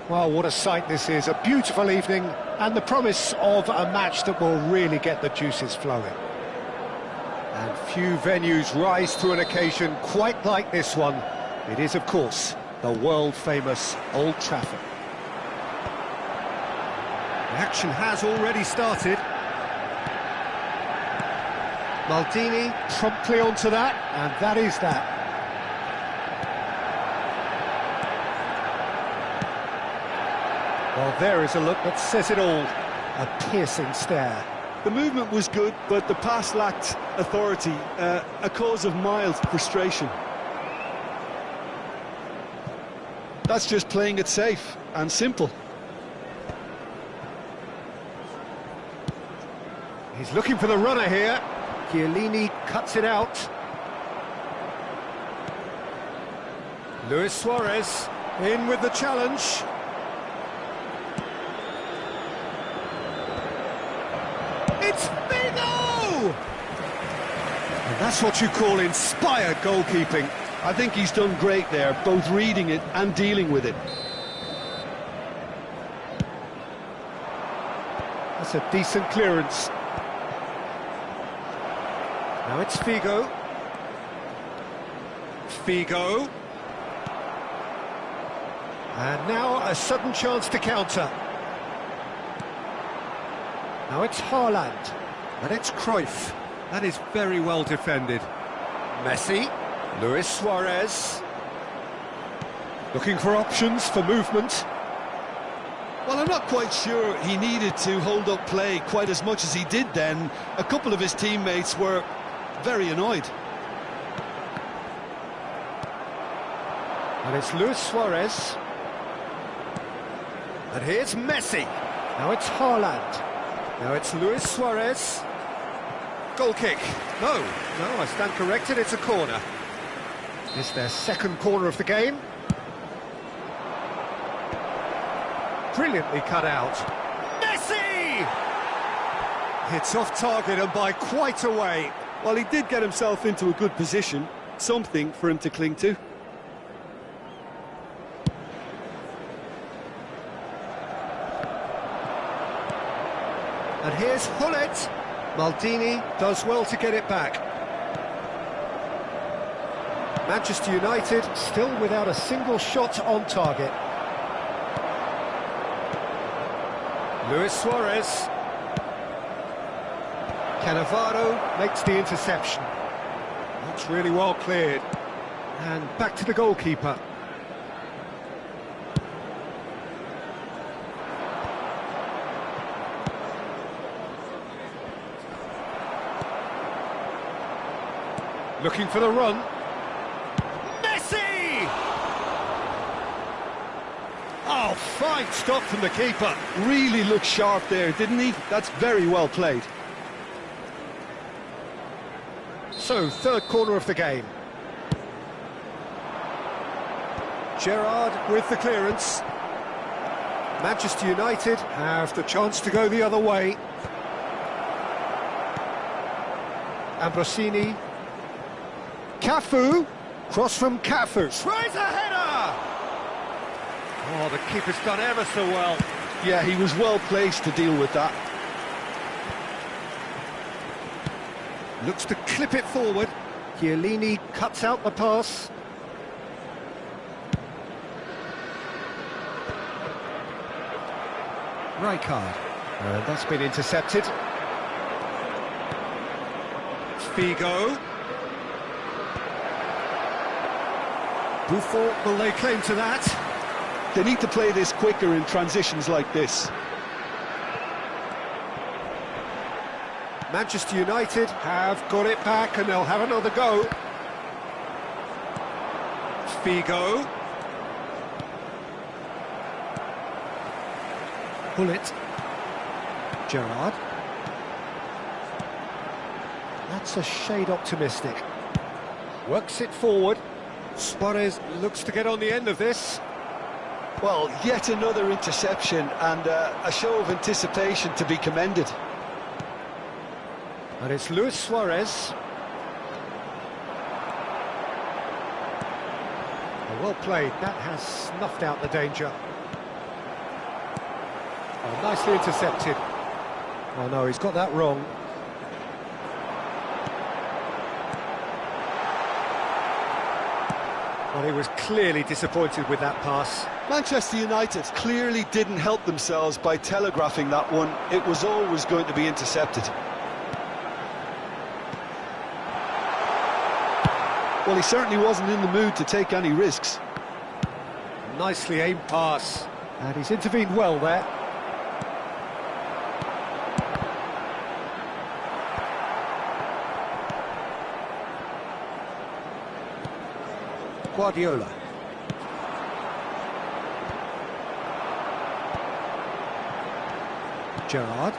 Well, what a sight this is, a beautiful evening and the promise of a match that will really get the juices flowing. And few venues rise to an occasion quite like this one. It is, of course, the world-famous Old Trafford. The action has already started. Maldini promptly onto that, and that is that. Well, there is a look that says it all. A piercing stare. The movement was good, but the pass lacked authority, a cause of mild frustration. That's just playing it safe and simple. He's looking for the runner here. Chiellini cuts it out. Luis Suarez in with the challenge. It's Figo! And that's what you call inspired goalkeeping. I think he's done great there, both reading it and dealing with it. That's a decent clearance. Now it's Figo. Figo. And now a sudden chance to counter. Now it's Haaland, and it's Cruyff. That is very well defended. Messi, Luis Suarez. Looking for options for movement. Well, I'm not quite sure he needed to hold up play quite as much as he did then. A couple of his teammates were very annoyed. And it's Luis Suarez. And here's Messi. Now it's Haaland. Now it's Luis Suarez. Goal kick. No, I stand corrected, it's a corner. It's their second corner of the game. Brilliantly cut out. Messi! It's off target and by quite a way. Well, he did get himself into a good position, something for him to cling to. And here's Hullet. Maldini does well to get it back. Manchester United still without a single shot on target. Luis Suarez. Cannavaro makes the interception. That's really well cleared. And back to the goalkeeper. Looking for the run. Messi! Oh, fine stop from the keeper. Really looked sharp there, didn't he? That's very well played. So, third corner of the game. Gerrard with the clearance. Manchester United have the chance to go the other way. Ambrosini. Cafu, cross from Cafu, tries a header! Oh, the keeper's done ever so well. Yeah, he was well placed to deal with that. Looks to clip it forward. Chiellini cuts out the pass. Rijkaard. That's been intercepted. Figo. Buffon will lay claim to that. They need to play this quicker in transitions like this. Manchester United have got it back and they'll have another go. Figo. Bullet. Gerrard. That's a shade optimistic. Works it forward. Suarez looks to get on the end of this. Well, yet another interception and a show of anticipation to be commended. And it's Luis Suarez. Well played, that has snuffed out the danger. Oh, nicely intercepted. Oh no, he's got that wrong. Well, he was clearly disappointed with that pass. Manchester United clearly didn't help themselves by telegraphing that one. It was always going to be intercepted. Well, he certainly wasn't in the mood to take any risks. Nicely aimed pass. And he's intervened well there. Guardiola. Gerrard.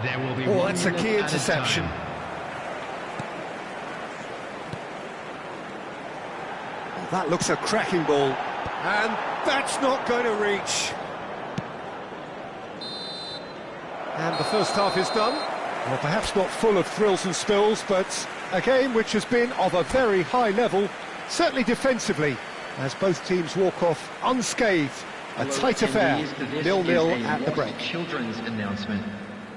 There will be Oh, that's a key interception. Oh, that looks a cracking ball. And that's not going to reach. And the first half is done. Well, perhaps not full of thrills and spills, but a game which has been of a very high level, certainly defensively, as both teams walk off unscathed. A tight affair, 0-0 at the break. Children's announcement.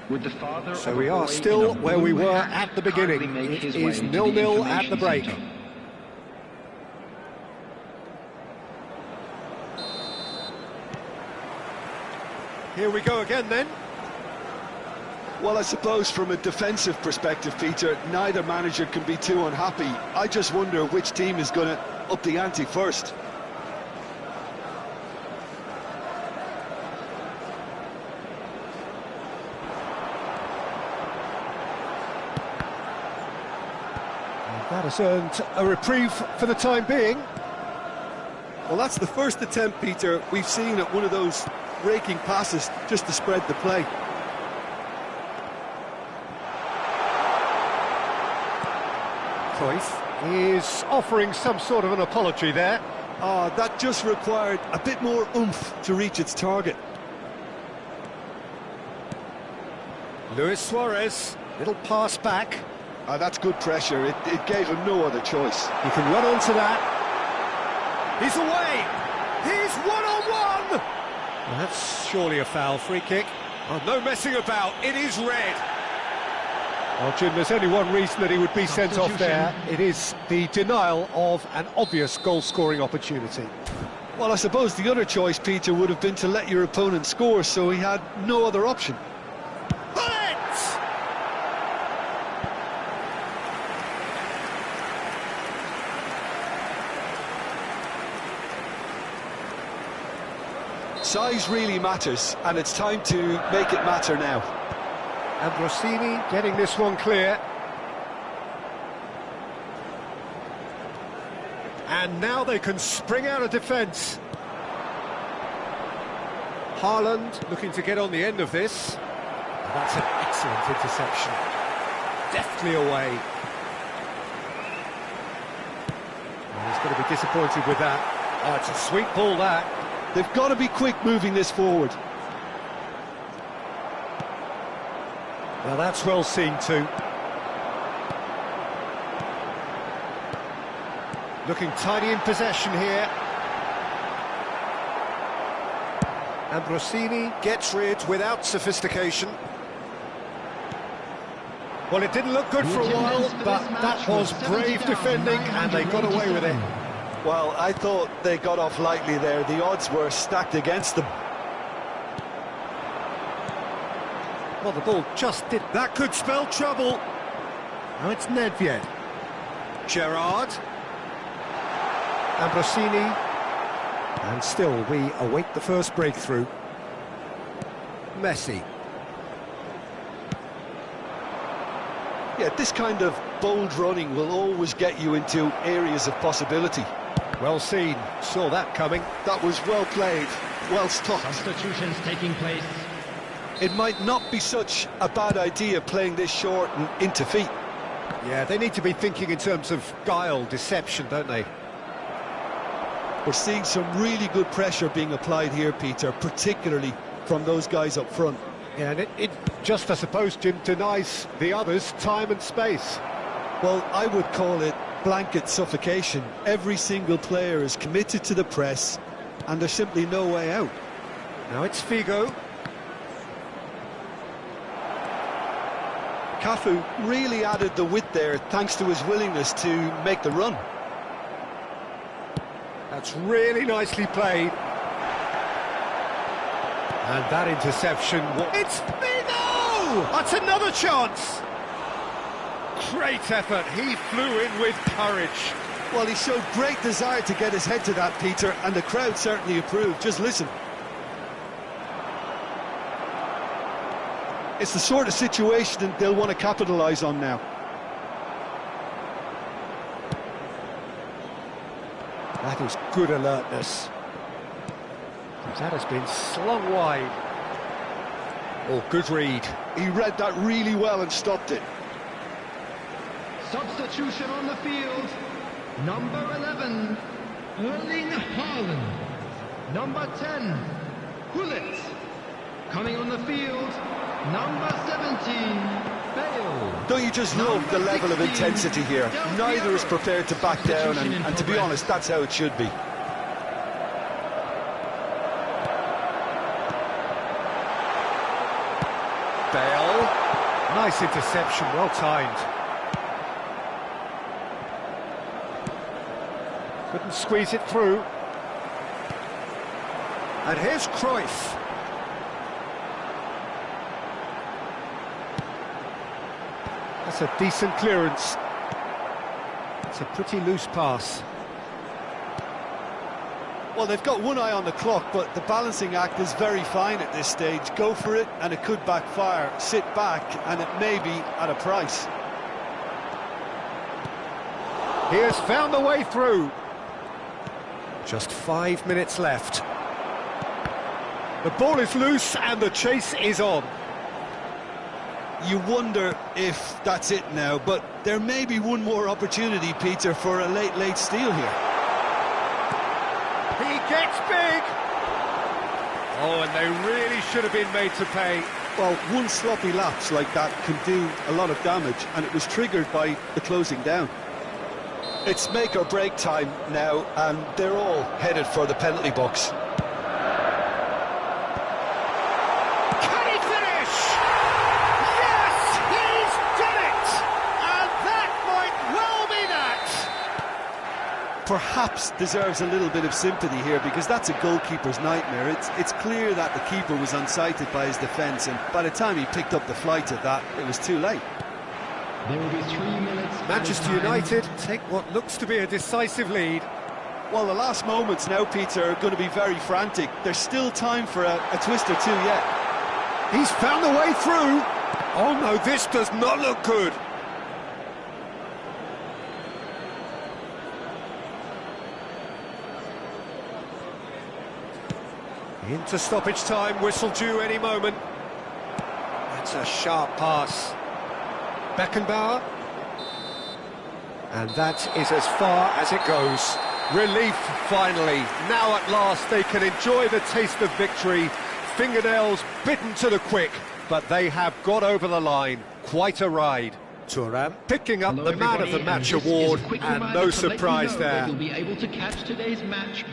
Would the father So we are still where we were at the beginning. It is 0-0 at the break. Here we go again then. Well, I suppose from a defensive perspective, Peter, neither manager can be too unhappy. I just wonder which team is going to up the ante first. That has earned a reprieve for the time being. Well, that's the first attempt, Peter, we've seen at one of those raking passes just to spread the play. Cruyff is offering some sort of an apology there. That just required a bit more oomph to reach its target. Luis Suarez, little pass back. That's good pressure. It gave him no other choice. He can run onto that. He's away! He's one-on-one! Well, that's surely a foul, free kick. Oh, no messing about, it is red. Well, Jim, there's only one reason that he would be sent off there. It is the denial of an obvious goal-scoring opportunity. Well, I suppose the other choice, Peter, would have been to let your opponent score, so he had no other option. Size really matters, and it's time to make it matter now. And Rossini getting this one clear. And now they can spring out of defence. Haaland looking to get on the end of this. That's an excellent interception. Deftly away. Well, he's going to be disappointed with that. Oh, it's a sweet ball, that. They've got to be quick moving this forward. Well, that's well seen too. Looking tidy in possession here. And Rossini gets rid without sophistication. Well, it didn't look good for a while, but that was brave defending and they got away with it. Well, I thought they got off lightly there. The odds were stacked against them. Well, the ball just did... That could spell trouble. Now it's Nedved. Gerrard. Ambrosini. And still, we await the first breakthrough. Messi. Yeah, this kind of bold running will always get you into areas of possibility. Well seen. Saw that coming. That was well played, well stopped. Substitutions taking place. It might not be such a bad idea playing this short and into feet. Yeah, they need to be thinking in terms of guile, deception, don't they? We're seeing some really good pressure being applied here, Peter, particularly from those guys up front. Yeah, and it just, I suppose, Jim, denies the others time and space. Well, I would call it blanket suffocation. Every single player is committed to the press, and there's simply no way out. Now it's Figo. Cafu really added the width there thanks to his willingness to make the run. That's really nicely played. And that interception... It's Figo! That's another chance! Great effort. He flew in with courage. Well, he showed great desire to get his head to that, Peter, and the crowd certainly approved. Just listen. It's the sort of situation that they'll want to capitalise on now. That is good alertness. That has been slung wide. Oh, good read. He read that really well and stopped it. Substitution on the field. Number 11, Erling Haaland. Number 10, Gullit. Coming on the field, number 17, Bale. Don't you just love the level of intensity here? Neither is prepared to back down, and to be honest, that's how it should be. Bale. Nice interception, well timed. Couldn't squeeze it through. And here's Cruyff. That's a decent clearance. It's a pretty loose pass. Well, they've got one eye on the clock, but the balancing act is very fine at this stage. Go for it, and it could backfire. Sit back, and it may be at a price. He has found the way through. Just 5 minutes left. The ball is loose, and the chase is on. You wonder if that's it now, but there may be one more opportunity, Peter, for a late steal here. He gets big! Oh, and they really should have been made to pay. Well, one sloppy lapse like that can do a lot of damage, and it was triggered by the closing down. It's make or break time now, and they're all headed for the penalty box. Perhaps deserves a little bit of sympathy here, because that's a goalkeeper's nightmare. It's clear that the keeper was unsighted by his defence, and by the time he picked up the flight of that, it was too late. There will be 3 minutes. Manchester United take what looks to be a decisive lead. Well, the last moments now, Peter, are going to be very frantic. There's still time for a twist or two yet. He's found the way through. Oh no, this does not look good. Into stoppage time, whistle due any moment. That's a sharp pass. Beckenbauer. And that is as far as it goes. Relief, finally. Now at last they can enjoy the taste of victory. Fingernails bitten to the quick, but they have got over the line. Quite a ride. Thuram picking up the Man of the Match award, and no surprise there. You'll be able to catch today's match.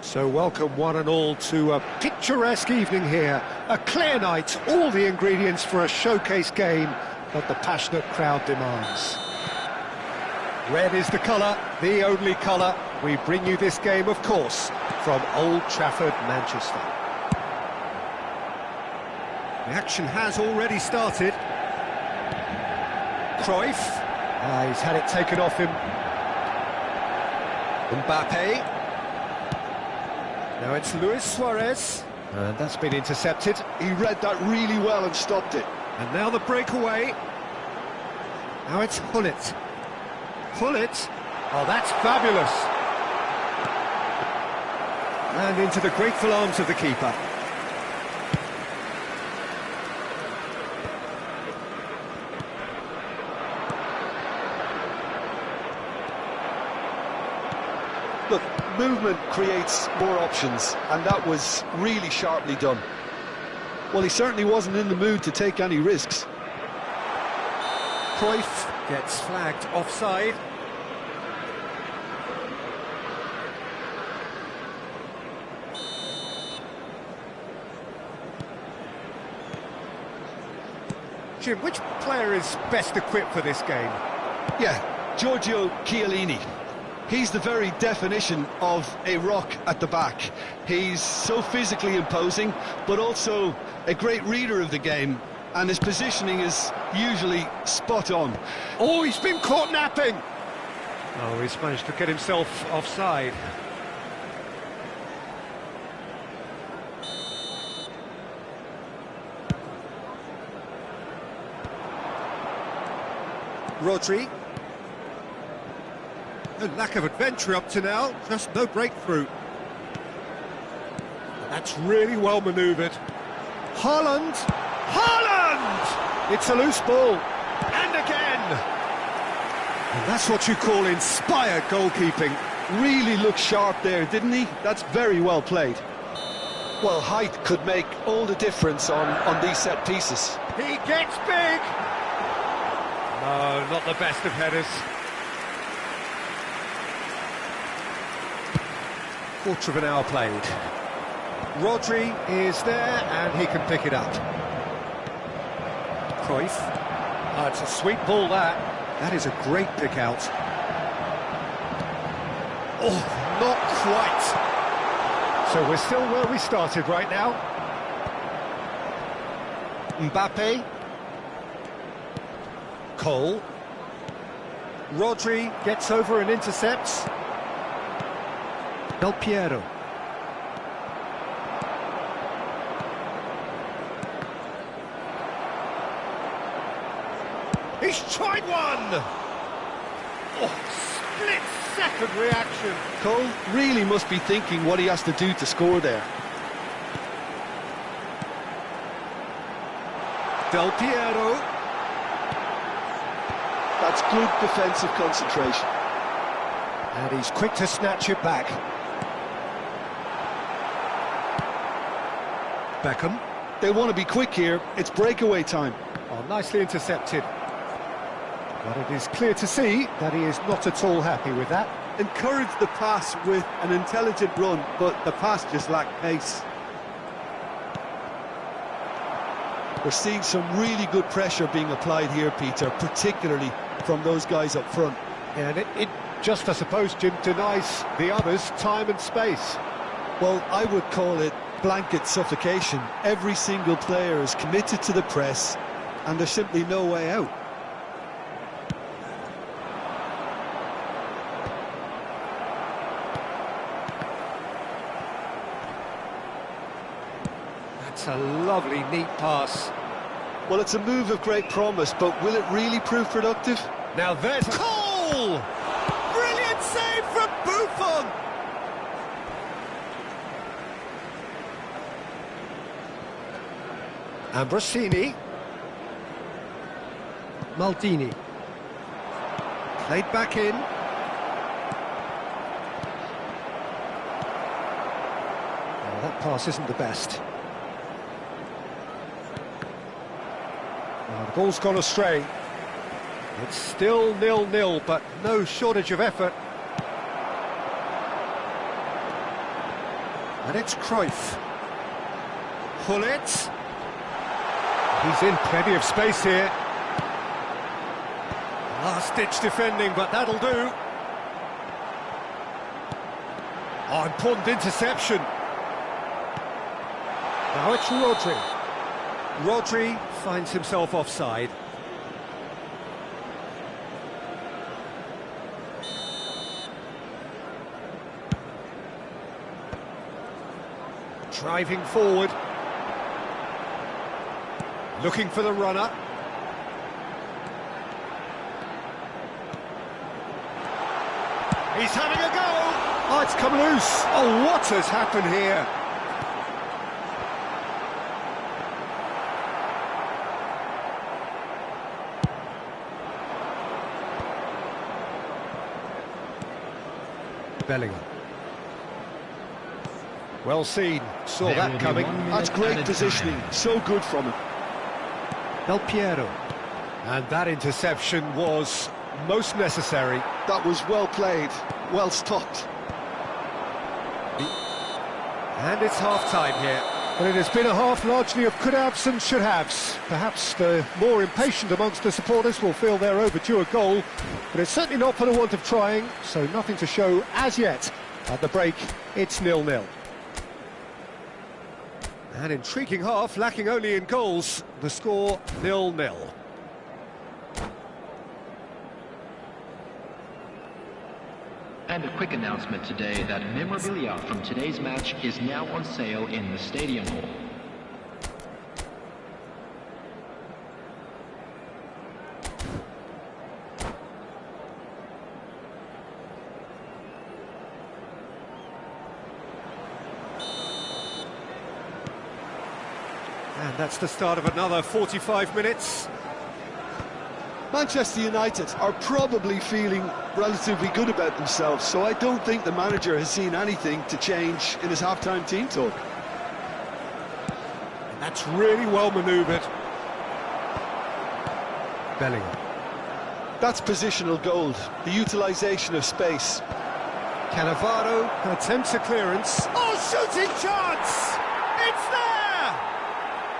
So welcome one and all to a picturesque evening here. A clear night, all the ingredients for a showcase game that the passionate crowd demands. Red is the colour, the only colour. We bring you this game, of course, from Old Trafford, Manchester. The action has already started. Cruyff, he's had it taken off him. Mbappe. Now it's Luis Suarez, and that's been intercepted. He read that really well and stopped it. And now the breakaway. Now it's Hullet. Hullet, oh, that's fabulous. And into the grateful arms of the keeper. Look, movement creates more options, and that was really sharply done. Well, he certainly wasn't in the mood to take any risks. Cruyff gets flagged offside. Jim, which player is best equipped for this game? Yeah, Giorgio Chiellini. He's the very definition of a rock at the back. He's so physically imposing, but also a great reader of the game, and his positioning is usually spot on. Oh, he's been caught napping! Oh, he's managed to get himself offside. Rodri. No lack of adventure up to now, just no breakthrough. That's really well manoeuvred. Haaland! Haaland! It's a loose ball. And again! And that's what you call inspired goalkeeping. Really looked sharp there, didn't he? That's very well played. Well, height could make all the difference on these set pieces. He gets big! No, not the best of headers. Quarter of an hour played. Rodri is there and he can pick it up. Cruyff. Oh, it's a sweet ball that. That is a great pick out. Oh, not quite. So we're still where we started right now. Mbappe. Cole. Rodri gets over and intercepts. Del Piero. He's tried one! Oh, split-second reaction. Cole really must be thinking what he has to do to score there. Del Piero. That's good defensive concentration. And he's quick to snatch it back. Beckham. They want to be quick here. It's breakaway time. Oh, nicely intercepted. But it is clear to see that he is not at all happy with that. Encourage the pass with an intelligent run, but the pass just lacked pace. We're seeing some really good pressure being applied here, Peter, particularly from those guys up front. Yeah, and it just, I suppose, Jim, denies the others time and space. Well, I would call it blanket suffocation. Every single player is committed to the press, and there's simply no way out. That's a lovely, neat pass. Well, it's a move of great promise, but will it really prove productive? Now there's Cole! Brilliant save from Buffon! Ambrosini. Maldini. Played back in. Oh, that pass isn't the best. Oh, the ball's gone astray. It's still 0-0, but no shortage of effort. And it's Cruyff. Gullit. He's in plenty of space here. Last-ditch defending, but that'll do. Oh, important interception. Now it's Rodri. Rodri finds himself offside. Driving forward. Looking for the runner. He's having a go! Oh, it's come loose! Oh, what has happened here? Bellingham. Well seen, saw that coming. That's great positioning, so good from him. Del Piero. And that interception was most necessary. That was well played, well stopped. And it's half-time here. But it has been a half largely of could-haves and should-haves. Perhaps the more impatient amongst the supporters will feel they're overdue a goal, but it's certainly not for the want of trying, so nothing to show as yet. At the break, it's 0-0. An intriguing half, lacking only in goals. The score 0-0. And a quick announcement today that memorabilia from today's match is now on sale in the Stadium Hall. And that's the start of another 45 minutes. Manchester United are probably feeling relatively good about themselves, so I don't think the manager has seen anything to change in his half-time team talk. And that's really well manoeuvred. Bellingham. That's positional gold, the utilisation of space. Cannavaro attempts a clearance. Oh, shooting chance! It's there!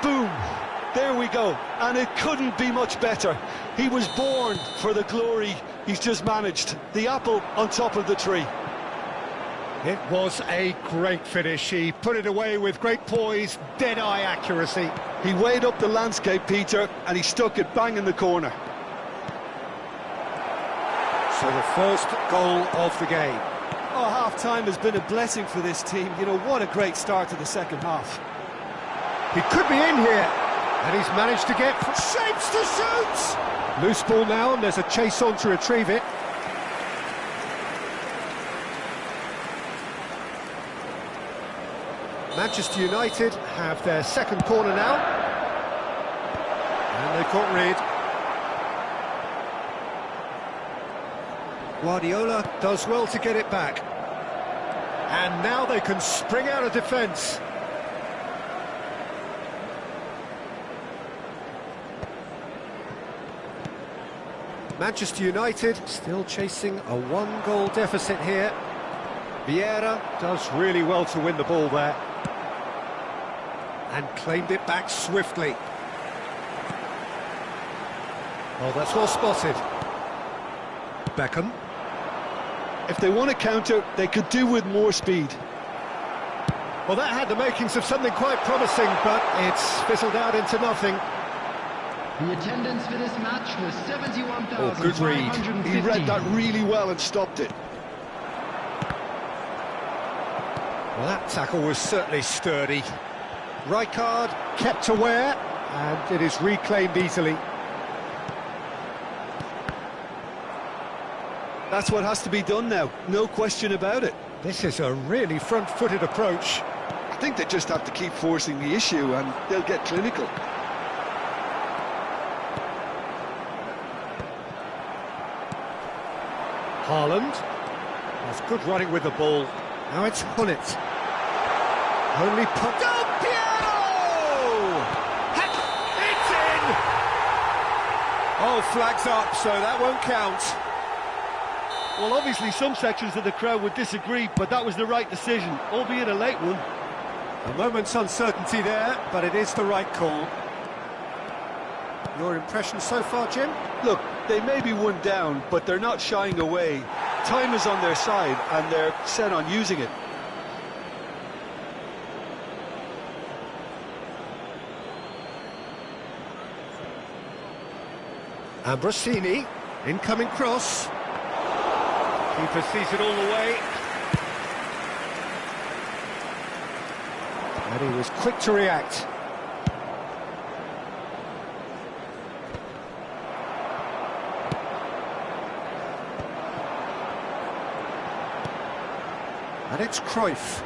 Boom! There we go, and it couldn't be much better. He was born for the glory he's just managed. The apple on top of the tree. It was a great finish. He put it away with great poise, dead-eye accuracy. He weighed up the landscape, Peter, and he stuck it bang in the corner. So the first goal of the game. Oh, half-time has been a blessing for this team. You know, what a great start to the second half. He could be in here. And he's managed to get shapes to shoot! Loose ball now, and there's a chase on to retrieve it. Manchester United have their second corner now. And they caught rid. Guardiola does well to get it back. And now they can spring out of defence. Manchester United still chasing a one-goal deficit here. Vieira does really well to win the ball there. And claimed it back swiftly. Oh, that's well spotted. Beckham. If they want to counter, they could do with more speed. Well, that had the makings of something quite promising, but it's fizzled out into nothing. The attendance for this match was 71,550. Oh, good read. He read that really well and stopped it. Well, that tackle was certainly sturdy. Rijkaard kept aware, and it is reclaimed easily. That's what has to be done now, no question about it. This is a really front-footed approach. I think they just have to keep forcing the issue and they'll get clinical. Haaland. That's good running with the ball. Now it's Gullit. Only put... Del Piero! It's in! Oh, flags up, so that won't count. Well, obviously some sections of the crowd would disagree, but that was the right decision, albeit a late one. A moment's uncertainty there, but it is the right call. Your impression so far, Jim? Look, they may be one down, but they're not shying away. Time is on their side, and they're set on using it. Ambrosini, incoming cross. Keeper sees it all the way. And he was quick to react. And it's Cruyff.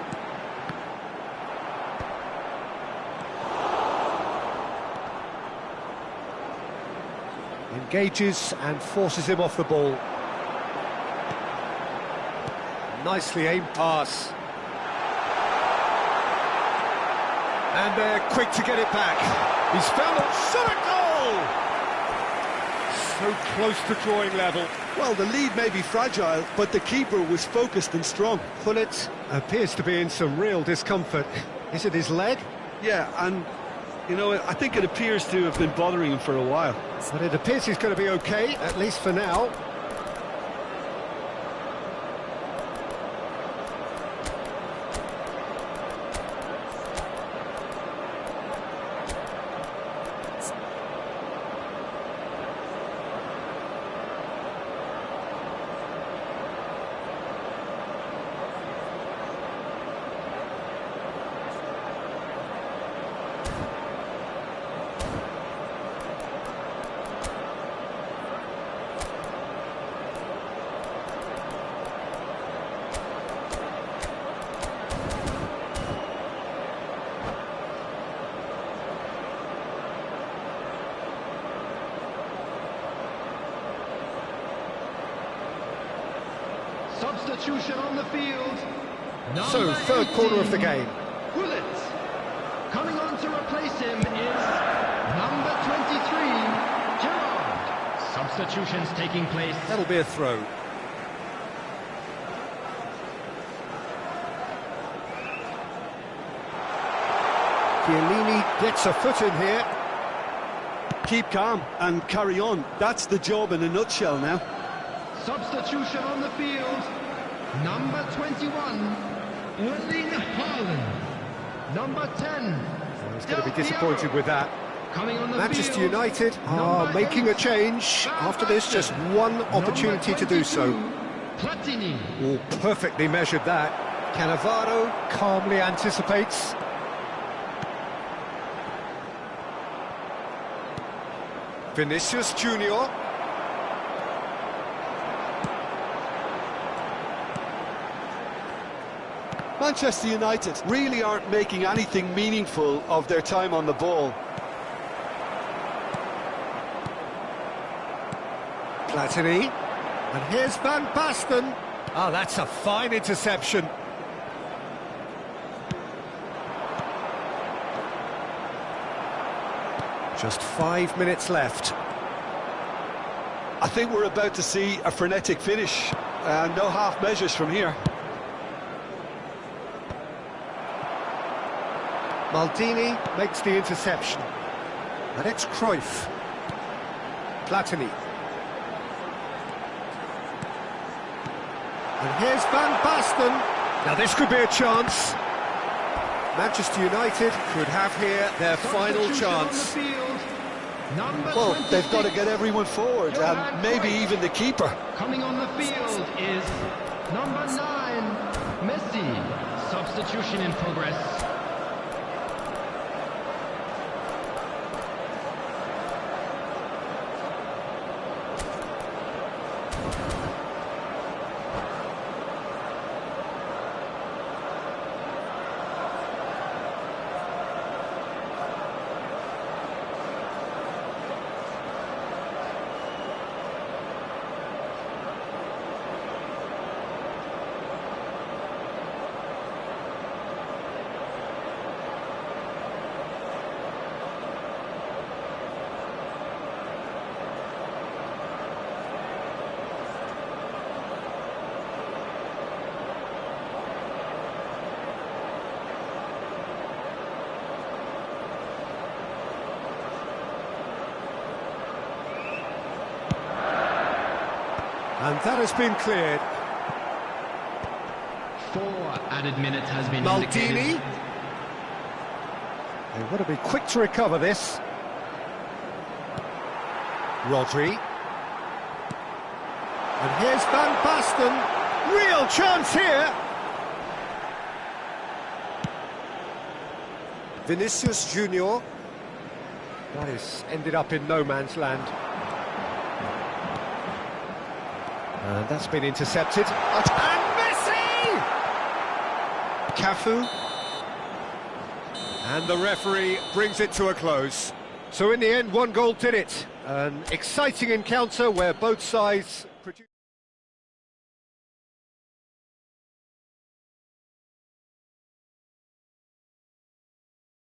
Engages and forces him off the ball. Nicely aimed pass. And they're quick to get it back. He's found a shot, goal! So close to drawing level. Well, the lead may be fragile, but the keeper was focused and strong. Pullet appears to be in some real discomfort. Is it his leg? Yeah, and, you know, I think it appears to have been bothering him for a while. But it appears he's going to be okay, at least for now. Substitution on the field. So, third quarter of the game. Bullet. Coming on to replace him is number 23, Gerard. Substitutions taking place. That'll be a throw. Chiellini gets a foot in here. Keep calm and carry on. That's the job in a nutshell now. Substitution on the field. Number 21, Erling Haaland. Number 10. He's going to be disappointed with that. Coming on the Manchester field, United are number making a 8, change. After this, just one opportunity to do so. Platini. Oh, perfectly measured that. Cannavaro calmly anticipates. Vinicius Junior. Manchester United really aren't making anything meaningful of their time on the ball. Platini. And here's Van Basten. Oh, that's a fine interception. Just 5 minutes left. I think we're about to see a frenetic finish. No half measures from here. Maldini makes the interception. And it's Cruyff. Platini. And here's Van Basten. Now this could be a chance. Manchester United could have here their final chance. Well, they've got to get everyone forward, and maybe even the keeper. Coming on the field is number 9, Messi. Substitution in progress. And that has been cleared. 4 added minutes has been Maldini. indicated. They want to be quick to recover this. Rodri. And here's Van Basten. Real chance here. Vinicius Junior. That is ended up in no man's land. And that's been intercepted. And Messi! Cafu. And the referee brings it to a close. So in the end, one goal did it. An exciting encounter where both sides produced...